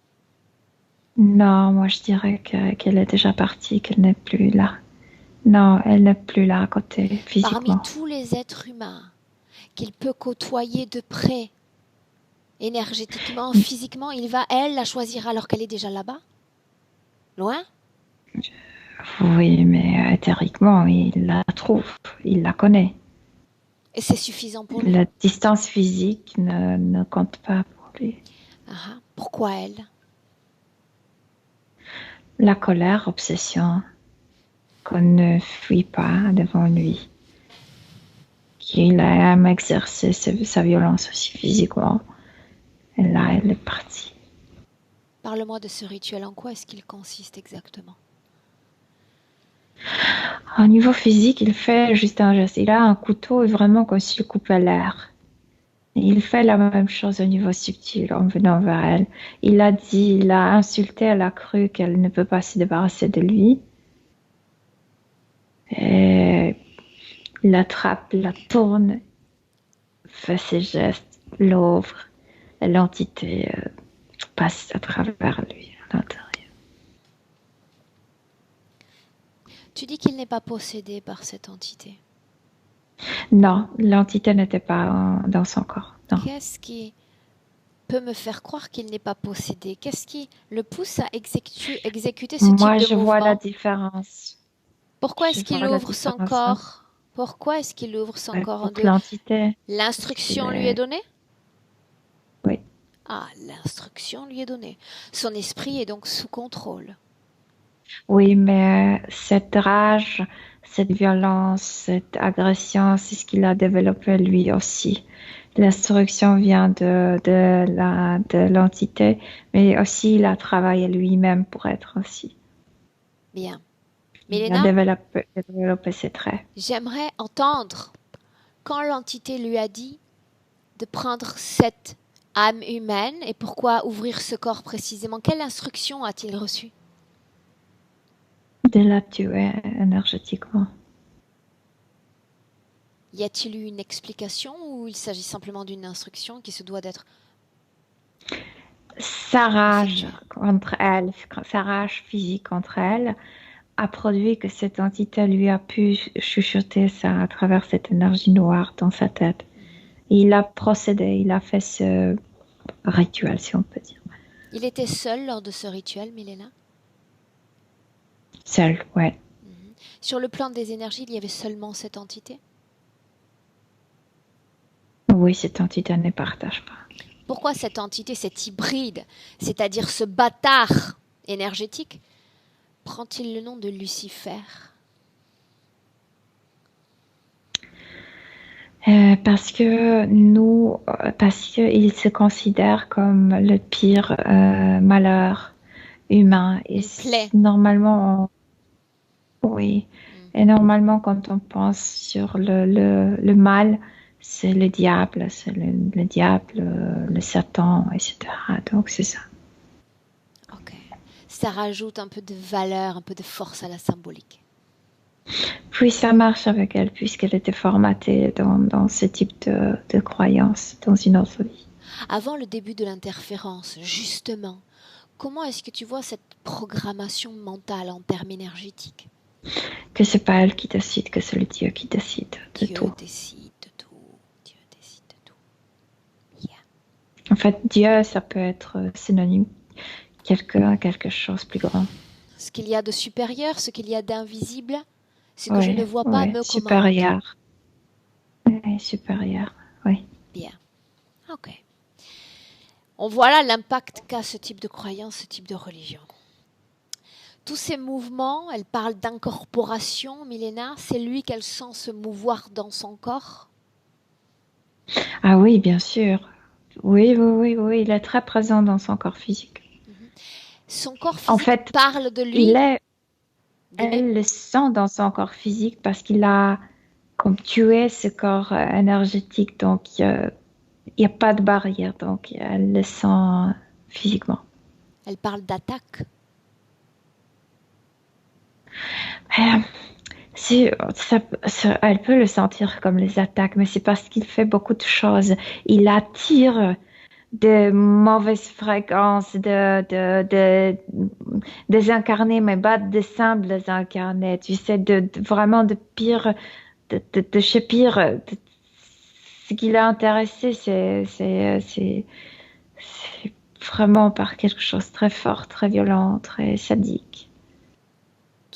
Non, moi je dirais qu'elle est déjà partie, qu'elle n'est plus là. Non, elle n'est plus là à côté, physiquement. Parmi tous les êtres humains qu'il peut côtoyer de près, énergétiquement, physiquement, il va, elle, la choisir alors qu'elle est déjà là-bas? Loin? Oui, mais éthériquement, il la trouve, il la connaît. Et c'est suffisant pour lui? La distance physique ne compte pas pour lui. Pourquoi elle? La colère, obsession, qu'on ne fuit pas devant lui. Qu'il aime exercer sa violence aussi physiquement. Et là, elle est partie. Parle-moi de ce rituel. En quoi est-ce qu'il consiste exactement? Au niveau physique, il fait juste un geste. Il a un couteau vraiment comme s'il coupait l'air. Il fait la même chose au niveau subtil en venant vers elle. Il a insulté, elle a cru qu'elle ne peut pas se débarrasser de lui. Et il l'attrape, la tourne, fait ses gestes, l'ouvre, et l'entité passe à travers lui, à l'intérieur. Tu dis qu'il n'est pas possédé par cette entité. Non, l'entité n'était pas dans son corps. Non. Qu'est-ce qui peut me faire croire qu'il n'est pas possédé? Qu'est-ce qui le pousse à exécuter ce type de mouvement? Moi, je vois la différence. Pourquoi est-ce qu'il ouvre son corps? Pourquoi est-ce qu'il ouvre son corps en deux? L'entité. L'instruction lui est donnée? Oui. Ah, l'instruction lui est donnée. Son esprit est donc sous contrôle. Oui, mais cette rage, cette violence, cette agression, c'est ce qu'il a développé lui aussi. L'instruction vient de l'entité, mais aussi il a travaillé lui-même pour être aussi. Bien. Il a développé ses traits. J'aimerais entendre quand l'entité lui a dit de prendre cette âme humaine et pourquoi ouvrir ce corps précisément. Quelle instruction a-t-il reçue? De la tuer énergétiquement. Y a-t-il eu une explication ou il s'agit simplement d'une instruction qui se doit d'être... Sa rage contre elle, sa rage physique contre elle, a produit que cette entité lui a pu chuchoter ça à travers cette énergie noire dans sa tête. Et il a procédé, il a fait ce rituel, si on peut dire. Il était seul lors de ce rituel, Milena? Seul, ouais. Sur le plan des énergies, il y avait seulement cette entité? Oui, cette entité ne partage pas. Pourquoi cette entité, cet hybride, c'est-à-dire ce bâtard énergétique, prend-il le nom de Lucifer? Parce qu'il se considère comme le pire malheur humain. Et normalement, oui. Et normalement, quand on pense sur le mal, c'est le diable, le Satan, etc. Donc c'est ça. Ok. Ça rajoute un peu de valeur, un peu de force à la symbolique. Puis ça marche avec elle, puisqu'elle était formatée dans ce type de croyance, dans une autre vie. Avant le début de l'interférence, justement, comment est-ce que tu vois cette programmation mentale en termes énergétiques? Que c'est pas elle qui décide, que c'est le Dieu qui décide de tout. Dieu décide de tout. Dieu décide de tout. Yeah. En fait, Dieu, ça peut être synonyme quelque chose de plus grand. Ce qu'il y a de supérieur, ce qu'il y a d'invisible, ce que je ne vois pas me commande. Supérieur. Oui, supérieur, oui. Bien. Ok. On voit là l'impact qu'a ce type de croyance, ce type de religion. Tous ces mouvements, elle parle d'incorporation, Milena. C'est lui qu'elle sent se mouvoir dans son corps? Ah oui, bien sûr. Oui, il est très présent dans son corps physique. Son corps physique parle de lui? Elle le sent dans son corps physique parce qu'il a comme tué ce corps énergétique. Donc, il n'y a pas de barrière. Donc, elle le sent physiquement. Elle parle d'attaque? Elle peut le sentir comme les attaques, mais c'est parce qu'il fait beaucoup de choses. Il attire de mauvaises fréquences, des incarnés, mais pas de simples incarnés. Tu sais, vraiment de pire, de chez pire. Ce qui l'a intéressé, c'est vraiment par quelque chose de très fort, très violent, très sadique.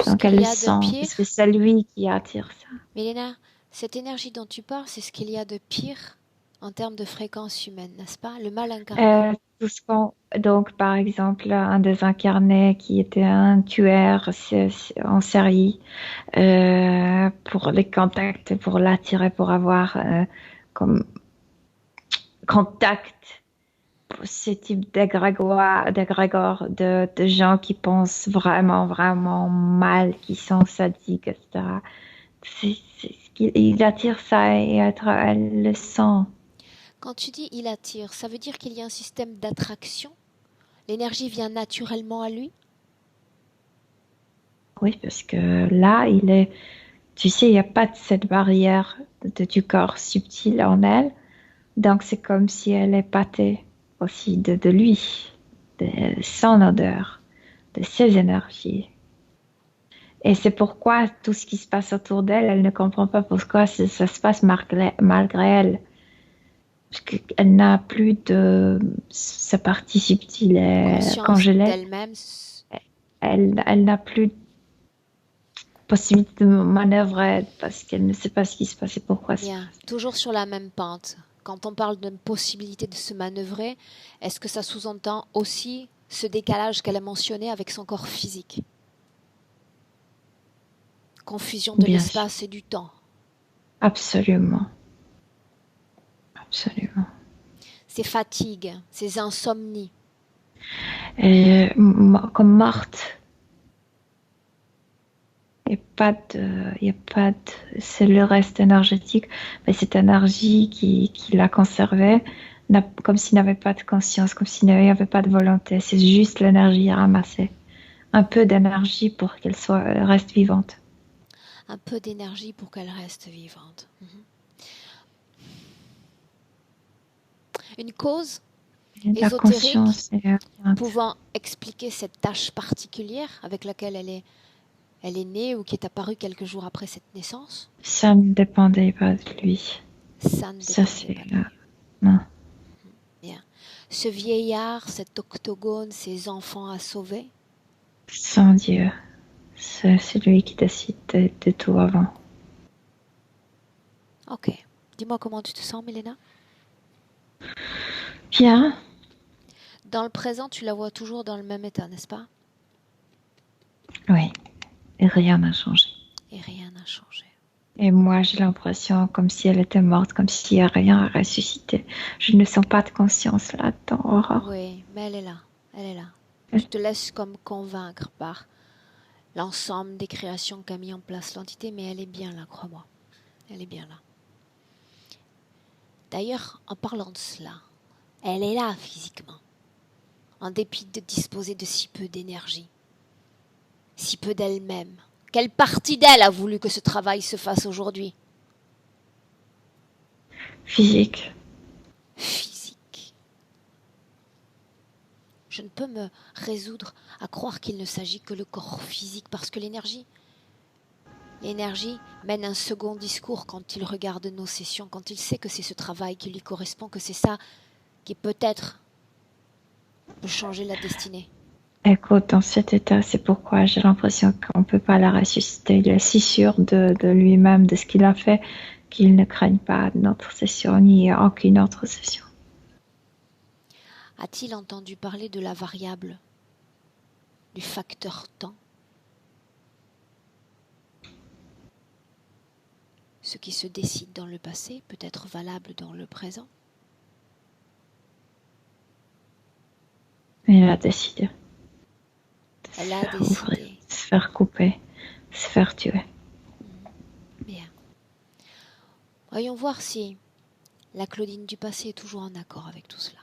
Donc elle le sent, parce que c'est lui qui attire ça. Milena, cette énergie dont tu parles, c'est ce qu'il y a de pire en termes de fréquence humaine, n'est-ce pas? Le mal incarné. Donc, par exemple, un des incarnés qui était un tueur en série, pour les contacts, pour l'attirer, pour avoir comme contact pour ce type d'égrégore de gens qui pensent vraiment, vraiment mal, qui sont sadiques, etc. Il attire ça et elle le sent. Quand tu dis il attire, ça veut dire qu'il y a un système d'attraction? L'énergie vient naturellement à lui? Oui, parce que là, il est Tu sais, il n'y a pas de cette barrière du corps subtil en elle. Donc, c'est comme si elle épatait aussi de lui, de son odeur, de ses énergies. Et c'est pourquoi tout ce qui se passe autour d'elle, elle ne comprend pas pourquoi ça se passe malgré elle. Parce qu'elle n'a plus de sa partie subtile Conscience congelée. d'elle-même. Elle n'a plus de possibilité de manœuvrer parce qu'elle ne sait pas ce qui se passe et pourquoi ça se Bien, passe. toujours sur la même pente. Quand on parle d'une possibilité de se manœuvrer, est-ce que ça sous-entend aussi ce décalage qu'elle a mentionné avec son corps physique? Confusion de Bien sûr. l'espace et du temps. Absolument. Absolument. Ces fatigues, ces insomnies. Et, comme morte. Il y a pas de, c'est le reste énergétique, mais cette énergie qui l'a conservée, comme s'il n'avait pas de conscience, comme s'il n'y avait pas de volonté. C'est juste l'énergie à ramasser. Un peu d'énergie pour qu'elle reste vivante. Un peu d'énergie pour qu'elle reste vivante. Une cause Et la ésotérique conscience est pouvant expliquer cette tâche particulière avec laquelle elle est née ou qui est apparue quelques jours après cette naissance? ça ne dépendait pas de lui. Ça ne Ça, dépendait c'est pas de lui. non. Bien. Ce vieillard, cet octogone, ces enfants à sauver? Sans Dieu. C'est lui qui décide de tout avant. Ok. Dis-moi comment tu te sens, Milena? Bien. Dans le présent, tu la vois toujours dans le même état, n'est-ce pas? Oui. Et rien n'a changé. Et rien n'a changé. Et moi, j'ai l'impression comme si elle était morte, comme s'il n'y a rien à ressusciter. Je ne sens pas de conscience là-dedans, Aurore. Oui, mais elle est là. Elle est là. Tu te laisses comme convaincre par l'ensemble des créations qu'a mis en place l'entité, mais elle est bien là, crois-moi. Elle est bien là. D'ailleurs, en parlant de cela, elle est là physiquement, en dépit de disposer de si peu d'énergie, si peu d'elle-même. Quelle partie d'elle a voulu que ce travail se fasse aujourd'hui? Physique. Physique. Je ne peux me résoudre à croire qu'il ne s'agit que le corps physique, parce que l'énergie mène un second discours quand il regarde nos sessions, quand il sait que c'est ce travail qui lui correspond, que c'est ça qui peut-être peut changer la destinée. Écoute, dans cet état, c'est pourquoi j'ai l'impression qu'on ne peut pas la ressusciter. Il est si sûr de lui-même, de ce qu'il a fait, qu'il ne craigne pas notre session ni aucune autre session. A-t-il entendu parler de la variable, du facteur temps? Ce qui se décide dans le passé peut être valable dans le présent. Elle a décidé. Elle a décidé. Se faire couper, se faire tuer. Bien. Voyons voir si la Claudine du passé est toujours en accord avec tout cela.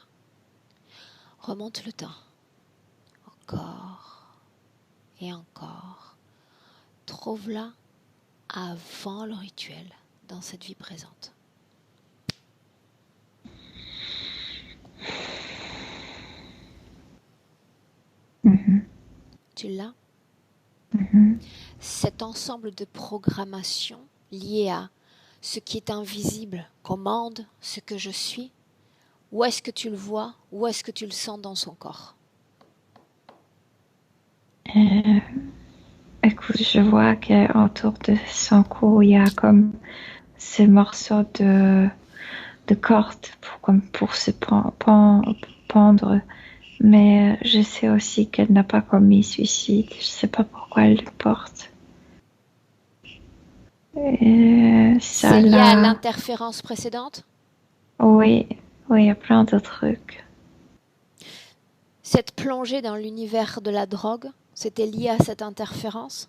Remonte le temps. Encore et encore. Trouve-la avant le rituel dans cette vie présente. Tu l'as? Cet ensemble de programmation lié à ce qui est invisible commande ce que je suis. Où est-ce que tu le vois? Où est-ce que tu le sens dans son corps? Écoute, je vois qu'autour de son cou, il y a comme ces morceaux de cordes pour se pendre. Mais je sais aussi qu'elle n'a pas commis suicide. Je ne sais pas pourquoi elle le porte. C'est lié à l'interférence précédente? Oui, il y a plein de trucs. Cette plongée dans l'univers de la drogue, c'était lié à cette interférence?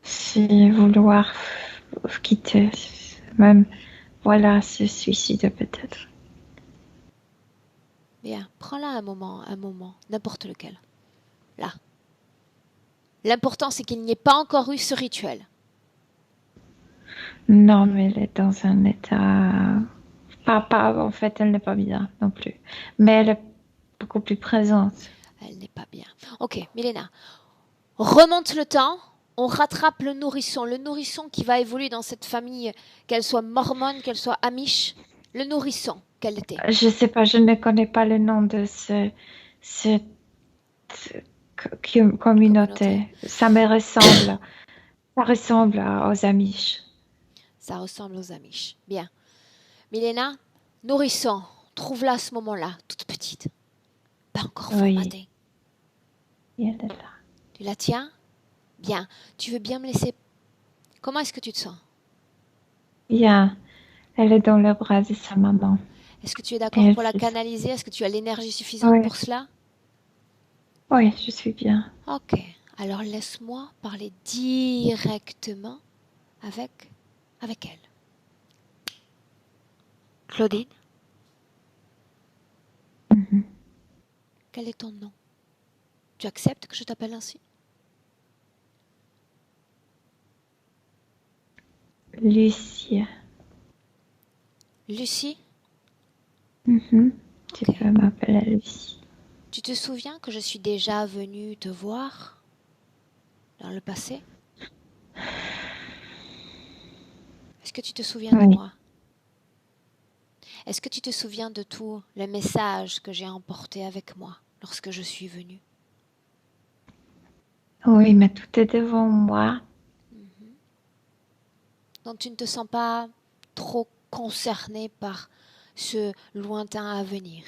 C'est vouloir quitter, même, voilà, se suicider peut-être. Bien, prends-la un moment, n'importe lequel. Là. L'important, c'est qu'il n'y ait pas encore eu ce rituel. Non, mais elle est dans un état... en fait, elle n'est pas bien non plus. Mais elle est beaucoup plus présente. Elle n'est pas bien. Ok, Milena, remonte le temps, on rattrape le nourrisson qui va évoluer dans cette famille, qu'elle soit mormone, qu'elle soit amish, le nourrisson qu'elle était. Je sais pas, je ne connais pas le nom de cette communauté. Ça ressemble aux Amish. Ça ressemble aux amish. Bien. Milena, nourrisson, trouve-la à ce moment-là, toute petite, pas encore formatée. Oui, elle est là. Tu la tiens? Bien. Tu veux bien me laisser... Comment est-ce que tu te sens? Bien, elle est dans les bras de sa maman. Est-ce que tu es d'accord pour la canaliser? Est-ce que tu as l'énergie suffisante pour cela? Oui, je suis bien. Ok. Alors laisse-moi parler directement avec elle. Claudine, quel est ton nom? Tu acceptes que je t'appelle ainsi? Lucie. Lucie? Tu peux m'appeler Lucie. Tu te souviens que je suis déjà venue te voir dans le passé? Est-ce que tu te souviens de moi? Est-ce que tu te souviens de tout le message que j'ai emporté avec moi lorsque je suis venue? Oui, mais tout est devant moi. Donc tu ne te sens pas trop concernée par ce lointain avenir?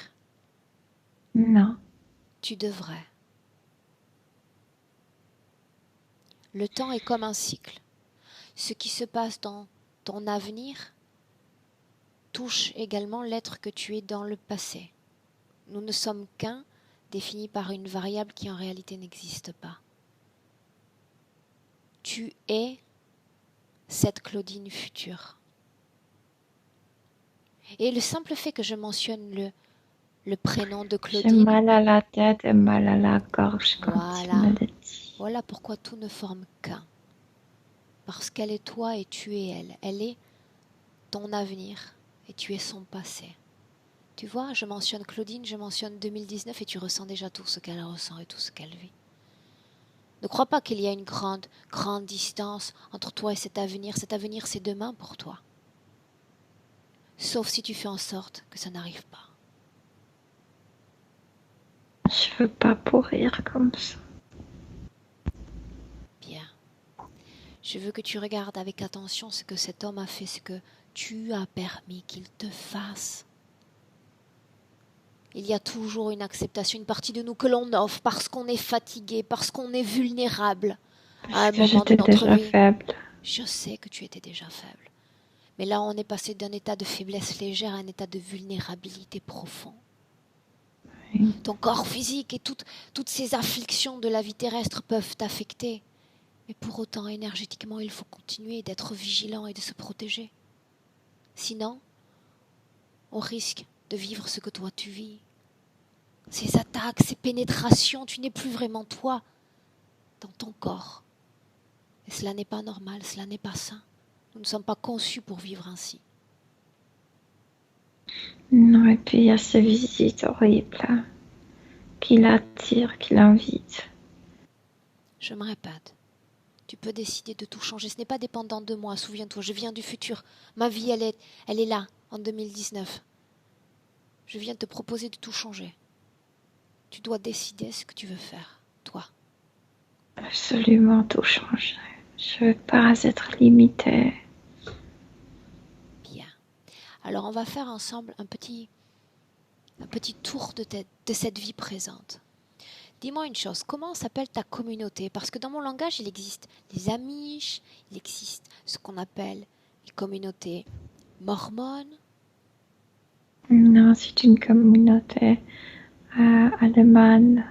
Non. Tu devrais. Le temps est comme un cycle. Ce qui se passe dans ton avenir touche également l'être que tu es dans le passé. Nous ne sommes qu'un, défini par une variable qui en réalité n'existe pas. Tu es cette Claudine future. Et le simple fait que je mentionne le prénom de Claudine... J'ai mal à la tête et mal à la gorge quand tu me le dis. Voilà pourquoi tout ne forme qu'un. Parce qu'elle est toi et tu es elle. Elle est ton avenir et tu es son passé. Tu vois, je mentionne Claudine, je mentionne 2019 et tu ressens déjà tout ce qu'elle ressent et tout ce qu'elle vit. Ne crois pas qu'il y a une grande distance entre toi et cet avenir. Cet avenir, c'est demain pour toi. Sauf si tu fais en sorte que ça n'arrive pas. Je veux pas pourrir comme ça. Bien. Je veux que tu regardes avec attention ce que cet homme a fait, ce que tu as permis qu'il te fasse. Il y a toujours une acceptation, une partie de nous que l'on offre parce qu'on est fatigué, parce qu'on est vulnérable à un moment de notre vie. Faible. Je sais que tu étais déjà faible. Mais là, on est passé d'un état de faiblesse légère à un état de vulnérabilité profond. Oui. Ton corps physique et toutes ces afflictions de la vie terrestre peuvent t'affecter. Mais pour autant, énergétiquement, il faut continuer d'être vigilant et de se protéger. Sinon, on risque de vivre ce que toi tu vis. Ces attaques, ces pénétrations, tu n'es plus vraiment toi dans ton corps. Et cela n'est pas normal, cela n'est pas sain. Nous ne sommes pas conçus pour vivre ainsi. Non, et puis il y a ces visites horribles qui l'attirent, qui l'invitent. Je me répète, tu peux décider de tout changer. Ce n'est pas dépendant de moi, souviens-toi, je viens du futur. Ma vie, elle est là, en 2019. Je viens te proposer de tout changer. Tu dois décider ce que tu veux faire, toi. Absolument tout changer. Je veux pas être limitée. Bien. Alors on va faire ensemble un petit tour de cette vie présente. Dis-moi une chose, comment s'appelle ta communauté? Parce que dans mon langage, il existe les Amish, il existe ce qu'on appelle les communautés mormones. Non, c'est une communauté allemande,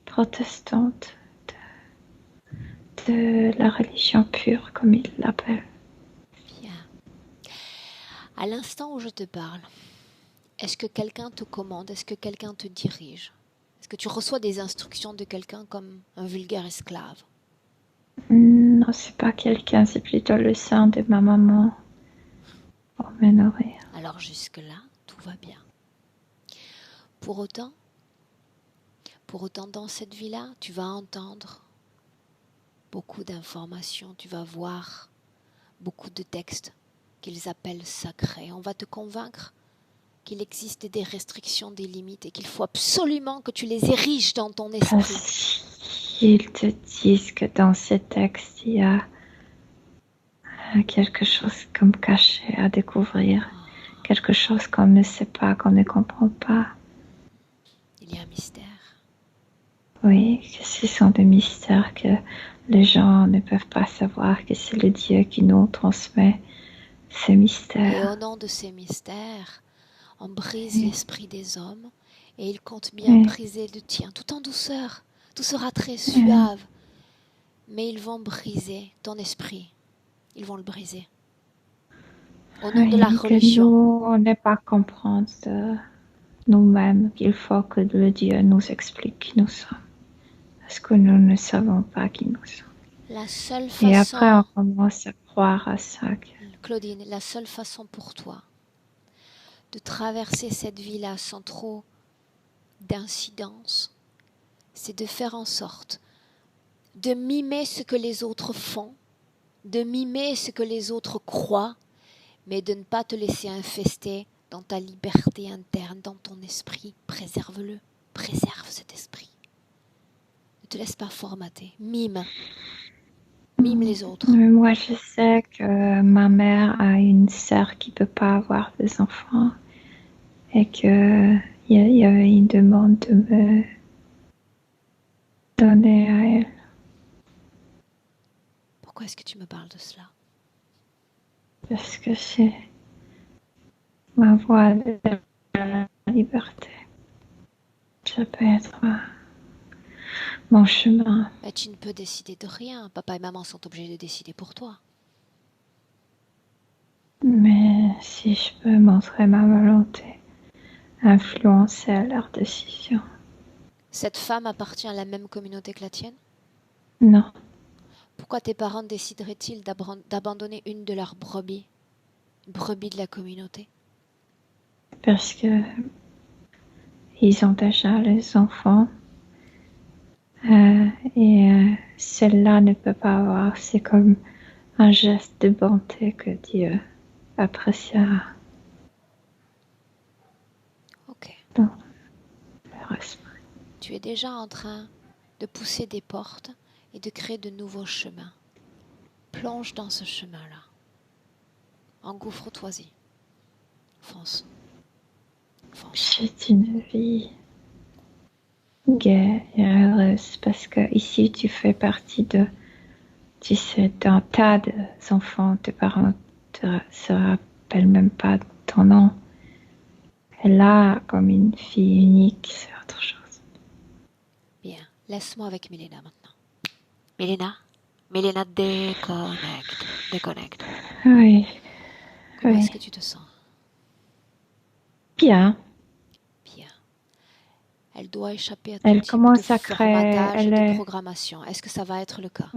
protestante, de la religion pure, comme ils l'appellent. Bien. À l'instant où je te parle, est-ce que quelqu'un te commande? Est-ce que quelqu'un te dirige? Est-ce que tu reçois des instructions de quelqu'un comme un vulgaire esclave? Non, c'est pas quelqu'un, c'est plutôt le sein de ma maman pour me nourrir. Alors jusque-là, tout va bien. Pour autant, dans cette vie-là, tu vas entendre beaucoup d'informations, tu vas voir beaucoup de textes qu'ils appellent sacrés. On va te convaincre qu'il existe des restrictions, des limites et qu'il faut absolument que tu les ériges dans ton esprit. Parce qu'ils te disent que dans ces textes, il y a quelque chose comme caché à découvrir, quelque chose qu'on ne sait pas, qu'on ne comprend pas. Il y a un mystère. Oui, que ce sont des mystères que les gens ne peuvent pas savoir, que c'est le Dieu qui nous transmet ces mystères. Et au nom de ces mystères, on brise l'esprit des hommes et ils comptent bien briser le tien, tout en douceur. Tout sera très suave, mais ils vont briser ton esprit. Ils vont le briser. Au nom de la religion. Que nous, on n'est pas comprendre nous-mêmes, qu'il faut que le Dieu nous explique qui nous sommes. Parce que nous ne savons pas qui nous sommes. La seule façon, et après, on commence à croire à ça. Claudine, la seule façon pour toi de traverser cette vie-là sans trop d'incidence, c'est de faire en sorte de mimer ce que les autres font, de mimer ce que les autres croient, mais de ne pas te laisser infester dans ta liberté interne, dans ton esprit. Préserve-le, préserve cet esprit. Ne te laisse pas formater, mime les autres. Moi, je sais que ma mère a une sœur qui ne peut pas avoir des enfants et qu'il y avait une demande de me donner à elle. Pourquoi est-ce que tu me parles de cela? Parce que c'est ma voie de la liberté. Ça peut être mon chemin. Mais tu ne peux décider de rien. Papa et maman sont obligés de décider pour toi. Mais si je peux montrer ma volonté, influencer leur décision. Cette femme appartient à la même communauté que la tienne? Non. Pourquoi tes parents décideraient-ils d'abandonner une de leurs brebis de la communauté? Parce que ils ont déjà les enfants et celle-là ne peut pas avoir. C'est comme un geste de bonté que Dieu appréciera. Ok. Dans leur esprit. Tu es déjà en train de pousser des portes et de créer de nouveaux chemins. Plonge dans ce chemin-là. Engouffre-toi-y. Fonce. C'est une vie gaie et heureuse parce que ici tu fais partie d'un tas d'enfants. Tes parents ne se rappellent même pas de ton nom. Et là, comme une fille unique, c'est autre chose. Bien, laisse-moi avec Milena maintenant. Milena, déconnecte. Oui. Comment est-ce que tu te sens? Bien. Elle doit échapper à tout type de formatage et de programmation. Est-ce que ça va être le cas?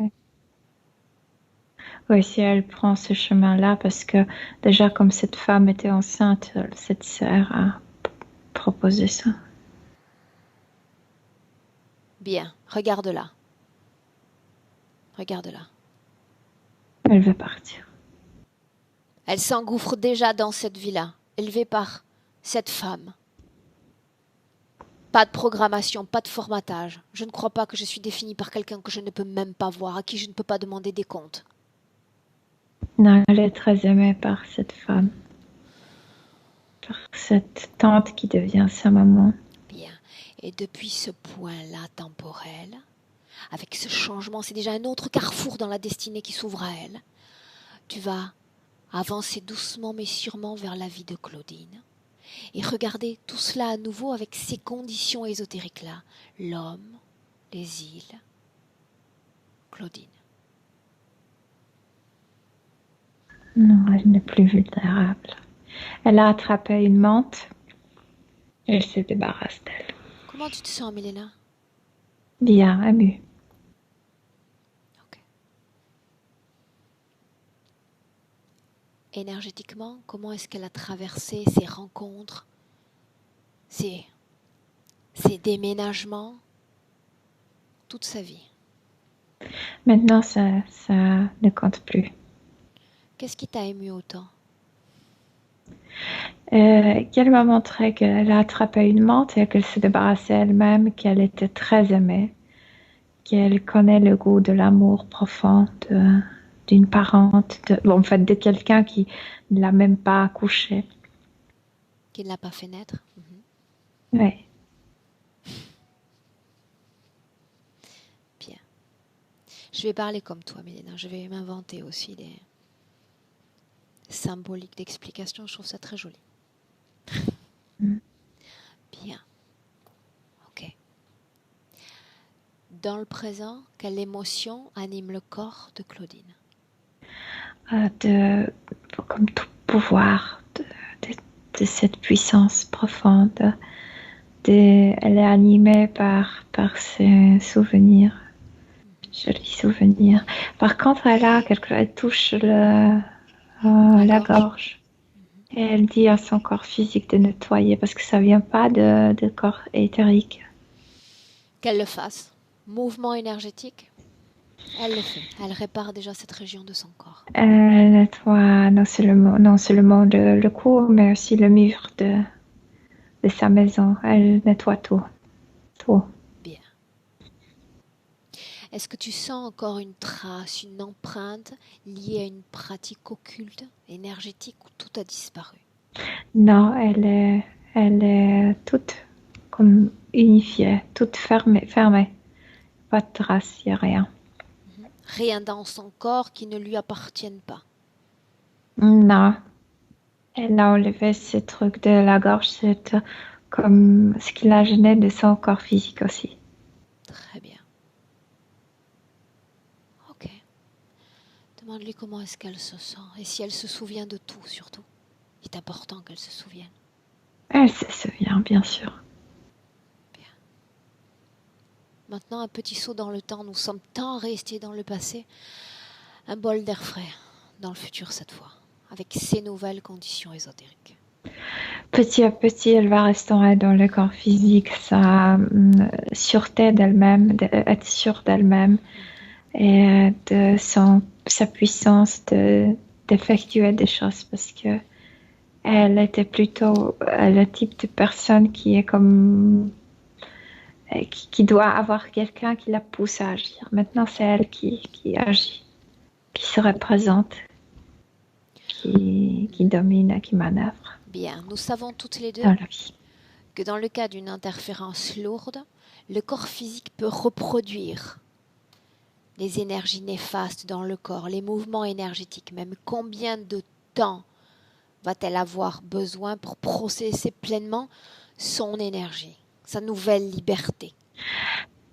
Oui, si elle prend ce chemin-là, parce que déjà comme cette femme était enceinte, cette sœur a proposé ça. Bien, regarde-la. Regarde-la. Elle veut partir. Elle s'engouffre déjà dans cette vie-là, élevée par cette femme. Pas de programmation, pas de formatage. Je ne crois pas que je suis définie par quelqu'un que je ne peux même pas voir, à qui je ne peux pas demander des comptes. Non, elle est très aimée par cette femme. Par cette tante qui devient sa maman. Bien. Et depuis ce point-là temporel, avec ce changement, c'est déjà un autre carrefour dans la destinée qui s'ouvre à elle. Tu vas avancer doucement mais sûrement vers la vie de Claudine. Et regarder tout cela à nouveau avec ces conditions ésotériques-là. L'homme, les îles, Claudine. Non, elle n'est plus vulnérable. Elle a attrapé une menthe et elle se débarrasse d'elle. Comment tu te sens, Milena? Bien, émue. Ok. énergétiquement, comment est-ce qu'elle a traversé ces rencontres, ces déménagements, toute sa vie? Maintenant, ça ne compte plus. Qu'est-ce qui t'a ému autant? Qu'elle m'a montré qu'elle a attrapé une menthe et qu'elle se débarrassait elle-même, qu'elle était très aimée, qu'elle connaît le goût de l'amour profond d'une parente, en fait, de quelqu'un qui ne l'a même pas accouchée. Qui ne l'a pas fait naître? Oui. Bien. Je vais parler comme toi, Milena. Je vais m'inventer aussi des symboliques d'explication. Je trouve ça très joli. Bien. Ok. Dans le présent, quelle émotion anime le corps de Claudine? Comme tout pouvoir, de cette puissance profonde. Elle est animée par ses souvenirs, jolis souvenirs. Par contre, elle touche la gorge. Et elle dit à son corps physique de nettoyer parce que ça vient pas de corps éthérique. Qu'elle le fasse. Mouvement énergétique, elle le fait. Elle répare déjà cette région de son corps. Elle nettoie non seulement le cou, mais aussi le mur de sa maison. Elle nettoie tout. Tout. Bien. Est-ce que tu sens encore une trace, une empreinte liée à une pratique occulte, énergétique, où tout a disparu? Non, elle est toute comme unifiée, toute fermée. Pas de trace, il n'y a rien. Rien dans son corps qui ne lui appartienne pas. Non. Elle a enlevé ce truc de la gorge, c'est comme ce qui la gênait de son corps physique aussi. Très bien. Ok. Demande-lui comment est-ce qu'elle se sent et si elle se souvient de tout surtout. Il est important qu'elle se souvienne. Elle se souvient, bien sûr. Bien. Maintenant, un petit saut dans le temps. Nous sommes tant restés dans le passé. Un bol d'air frais dans le futur cette fois, avec ces nouvelles conditions ésotériques. Petit à petit, elle va restaurer dans le corps physique sa sûreté d'elle-même, d'être sûre d'elle-même et de sa puissance d'effectuer des choses parce que elle était plutôt le type de personne qui est comme qui doit avoir quelqu'un qui la pousse à agir. Maintenant, c'est elle qui agit, qui se représente, qui domine, qui manœuvre. Bien, nous savons toutes les deux dans la vie. Que dans le cas d'une interférence lourde, le corps physique peut reproduire les énergies néfastes dans le corps, les mouvements énergétiques même. Combien de temps va-t-elle avoir besoin pour processer pleinement son énergie, sa nouvelle liberté?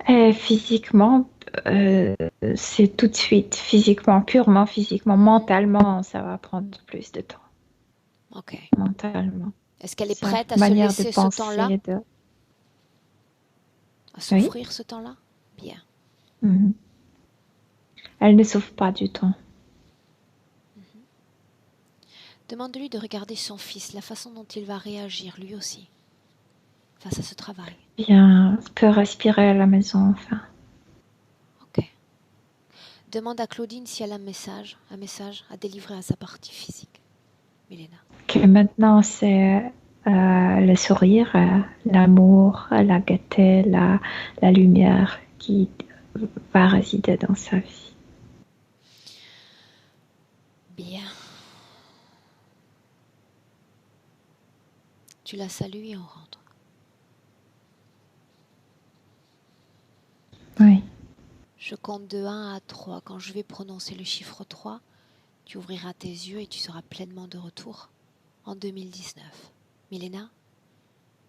Et physiquement, c'est tout de suite, physiquement, purement physiquement, mentalement, ça va prendre plus de temps. Ok. Mentalement. Est-ce qu'elle est prête à se laisser ce temps-là, à souffrir ce temps-là? Bien. Mm-hmm. Elle ne souffre pas du tout. Demande-lui de regarder son fils, la façon dont il va réagir lui aussi face à ce travail. Bien, peut respirer à la maison, enfin. Ok. Demande à Claudine si elle a un message à délivrer à sa partie physique. Milena. Que maintenant, c'est le sourire, l'amour, la gaieté, la lumière qui va résider dans sa vie. Bien. Tu la salues et on rentre. Oui. Je compte de 1 à 3. Quand je vais prononcer le chiffre 3, tu ouvriras tes yeux et tu seras pleinement de retour en 2019. Milena?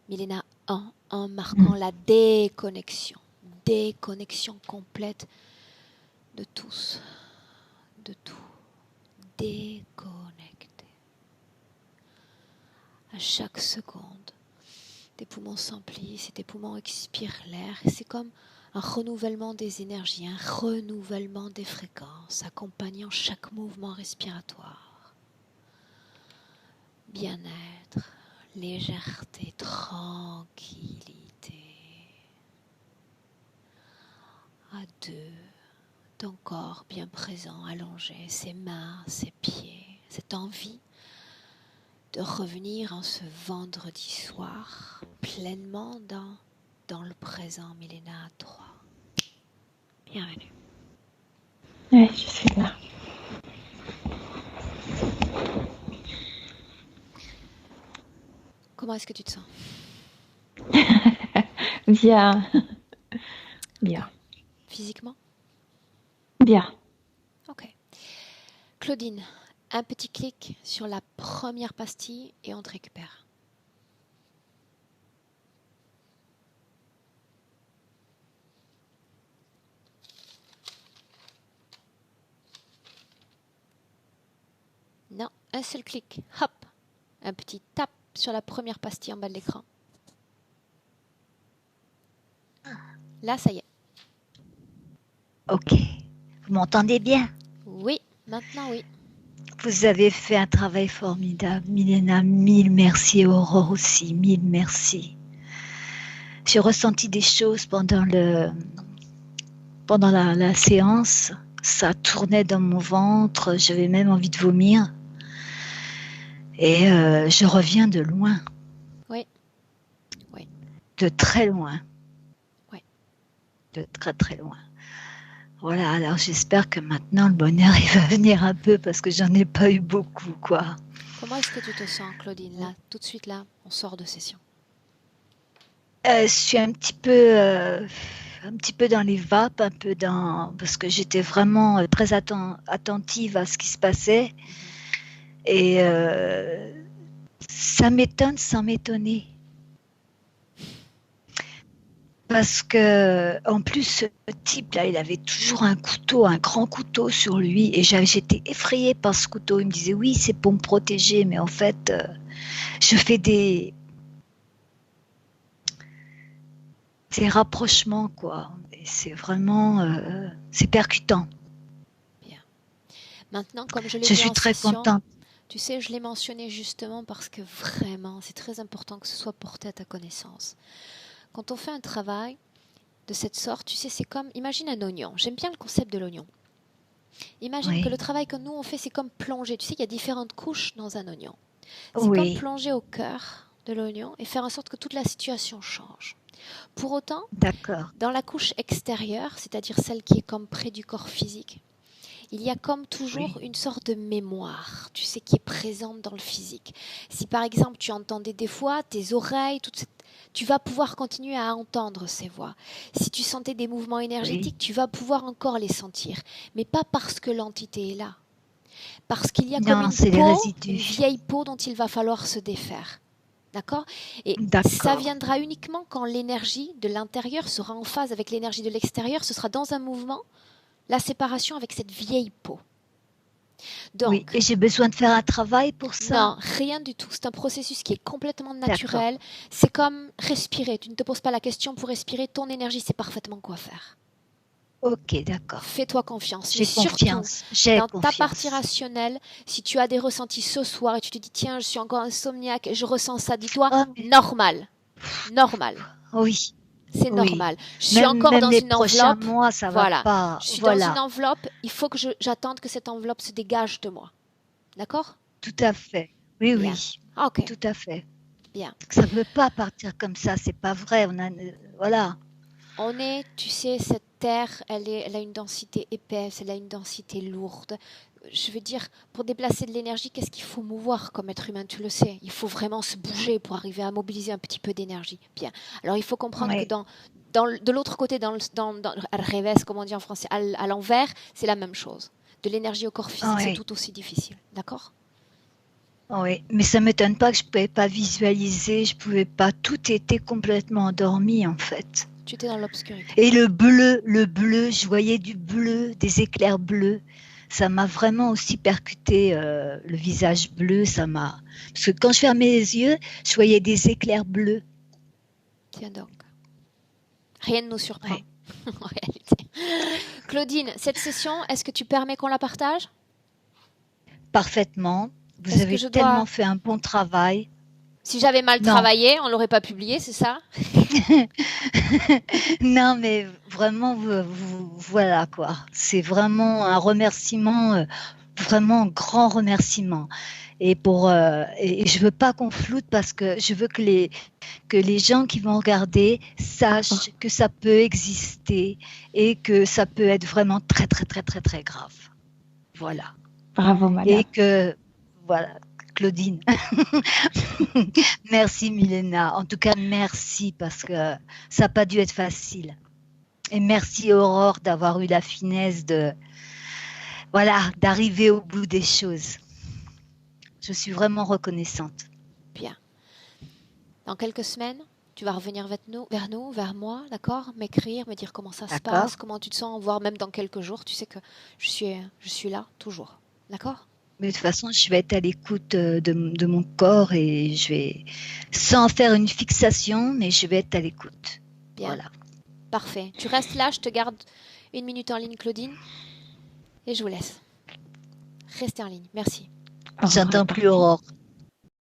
Milena 1 marquant la déconnexion. Déconnexion complète de tous, de tout. Déconnecté. À chaque seconde, tes poumons s'emplissent et tes poumons expirent l'air. Et c'est comme un renouvellement des énergies, un renouvellement des fréquences, accompagnant chaque mouvement respiratoire. bien-être, légèreté, tranquillité. À deux, ton corps bien présent, allongé, ses mains, ses pieds, cette envie de revenir en ce vendredi soir pleinement dans le présent, Milena, à toi. Bienvenue. Oui, je suis là. Comment est-ce que tu te sens? Bien. Bien. Physiquement? Bien. Ok. Claudine, un petit clic sur la première pastille et on te récupère. Non, un seul clic. Hop. Un petit tap sur la première pastille en bas de l'écran. Là, ça y est. Ok. Vous m'entendez bien? Oui, maintenant oui. Vous avez fait un travail formidable, Milena. Mille merci, Aurore aussi. Mille merci. J'ai ressenti des choses pendant la séance. Ça tournait dans mon ventre. J'avais même envie de vomir. Et je reviens de loin. Oui. Oui. De très loin. Oui. De très très loin. Voilà, alors j'espère que maintenant le bonheur il va venir un peu parce que j'en ai pas eu beaucoup, quoi. Comment est-ce que tu te sens, Claudine, là, tout de suite là, on sort de session? Je suis un petit peu dans les vapes, parce que j'étais vraiment très attentive à ce qui se passait. Et ça m'étonne sans m'étonner. Parce que, en plus, ce type-là, il avait toujours un grand couteau sur lui. Et j'étais effrayée par ce couteau. Il me disait, oui, c'est pour me protéger. Mais en fait, je fais des rapprochements, quoi. Et c'est vraiment, c'est percutant. Bien. Maintenant, comme je l'ai Je dit suis en très session, contente. tu sais, je l'ai mentionné justement parce que vraiment, c'est très important que ce soit porté à ta connaissance. Quand on fait un travail de cette sorte, tu sais, c'est comme, imagine un oignon. J'aime bien le concept de l'oignon. Imagine que le Oui, travail que nous on fait, c'est comme plonger. Tu sais, il y a différentes couches dans un oignon. C'est comme oui, plonger au cœur de l'oignon et faire en sorte que toute la situation change. Pour autant, d'accord. dans la couche extérieure, c'est-à-dire celle qui est comme près du corps physique, il y a comme toujours Oui, une sorte de mémoire, tu sais, qui est présente dans le physique. Si par exemple tu entendais des fois tes oreilles, tu vas pouvoir continuer à entendre ces voix. Si tu sentais des mouvements oui. énergétiques, tu vas pouvoir encore les sentir. Mais pas parce que l'entité est là. Parce qu'il y a comme Non, une c'est les peau, une résidus. vieille peau dont il va falloir se défaire. D'accord? Et ça D'accord. viendra uniquement quand l'énergie de l'intérieur sera en phase avec l'énergie de l'extérieur. Ce sera dans un mouvement, la séparation avec cette vieille peau. Oui, Donc, et j'ai besoin de faire un travail pour ça? non, rien du tout. C'est un processus qui est complètement D'accord. naturel. C'est comme respirer. Tu ne te poses pas la question pour respirer. Ton énergie sait parfaitement quoi faire. Ok, d'accord. Fais-toi confiance. Mais J'ai surtout, confiance. J'ai dans ta partie confiance. rationnelle, si tu as des ressentis ce soir et tu te dis, tiens, je suis encore insomniaque, je ressens ça, dis-toi, Oh, mais normal. Normal. oui, C'est oui. normal. Je suis encore Même dans les une prochains enveloppe. mois, ça va Voilà. pas. Je suis dans une Voilà. enveloppe. Il faut que j'attende que cette enveloppe se dégage de moi. D'accord? Tout à fait. Oui, Bien. oui. Ok. Tout à fait. Bien. Ça ne peut pas partir comme ça. C'est pas vrai. Voilà. On est, tu sais, cette terre, elle a une densité épaisse, elle a une densité lourde. Je veux dire, pour déplacer de l'énergie, qu'est-ce qu'il faut mouvoir comme être humain? Tu le sais. Il faut vraiment se bouger pour arriver à mobiliser un petit peu d'énergie. Bien. Alors, il faut comprendre que Oui. de l'autre côté, al revés, comme on dit en français, à l'envers, c'est la même chose. De l'énergie au corps physique, c'est Oui. tout aussi difficile. D'accord? Oui. Mais ça m'étonne pas que je pouvais pas visualiser. Je pouvais pas. Tout était complètement endormi, en fait. Tu étais dans l'obscurité. Et le bleu, je voyais du bleu, des éclairs bleus. Ça m'a vraiment aussi percuté le visage bleu. Parce que quand je fermais les yeux, je voyais des éclairs bleus. Tiens donc. Rien ne nous surprend, Ouais. en réalité. Claudine, cette session, est-ce que tu permets qu'on la partage? Parfaitement. Vous Est-ce que avez je tellement dois... fait un bon travail. Si j'avais mal Non, travaillé, on l'aurait pas publié, c'est ça? non, mais vraiment, voilà quoi. C'est vraiment un remerciement, vraiment un grand remerciement. Et je veux pas qu'on floute parce que je veux que les gens qui vont regarder sachent que ça peut exister et que ça peut être vraiment très, très, très, très, très grave. Voilà. Bravo, Et madame. que, voilà, Claudine. Merci, Milena. En tout cas, merci parce que ça n'a pas dû être facile. Et merci, Aurore, d'avoir eu la finesse d'arriver au bout des choses. Je suis vraiment reconnaissante. Bien. Dans quelques semaines, tu vas revenir vers moi, d'accord? M'écrire, me dire comment ça se D'accord? passe, comment tu te sens, voire même dans quelques jours. Tu sais que je suis là, toujours. D'accord? Mais de toute façon, je vais être à l'écoute de mon corps et je vais, sans faire une fixation, mais je vais être à l'écoute. Bien. Voilà. Parfait. Tu restes là, je te garde 1 minute en ligne, Claudine, et je vous laisse. Restez en ligne. Merci. Au revoir. J'entends plus Aurore.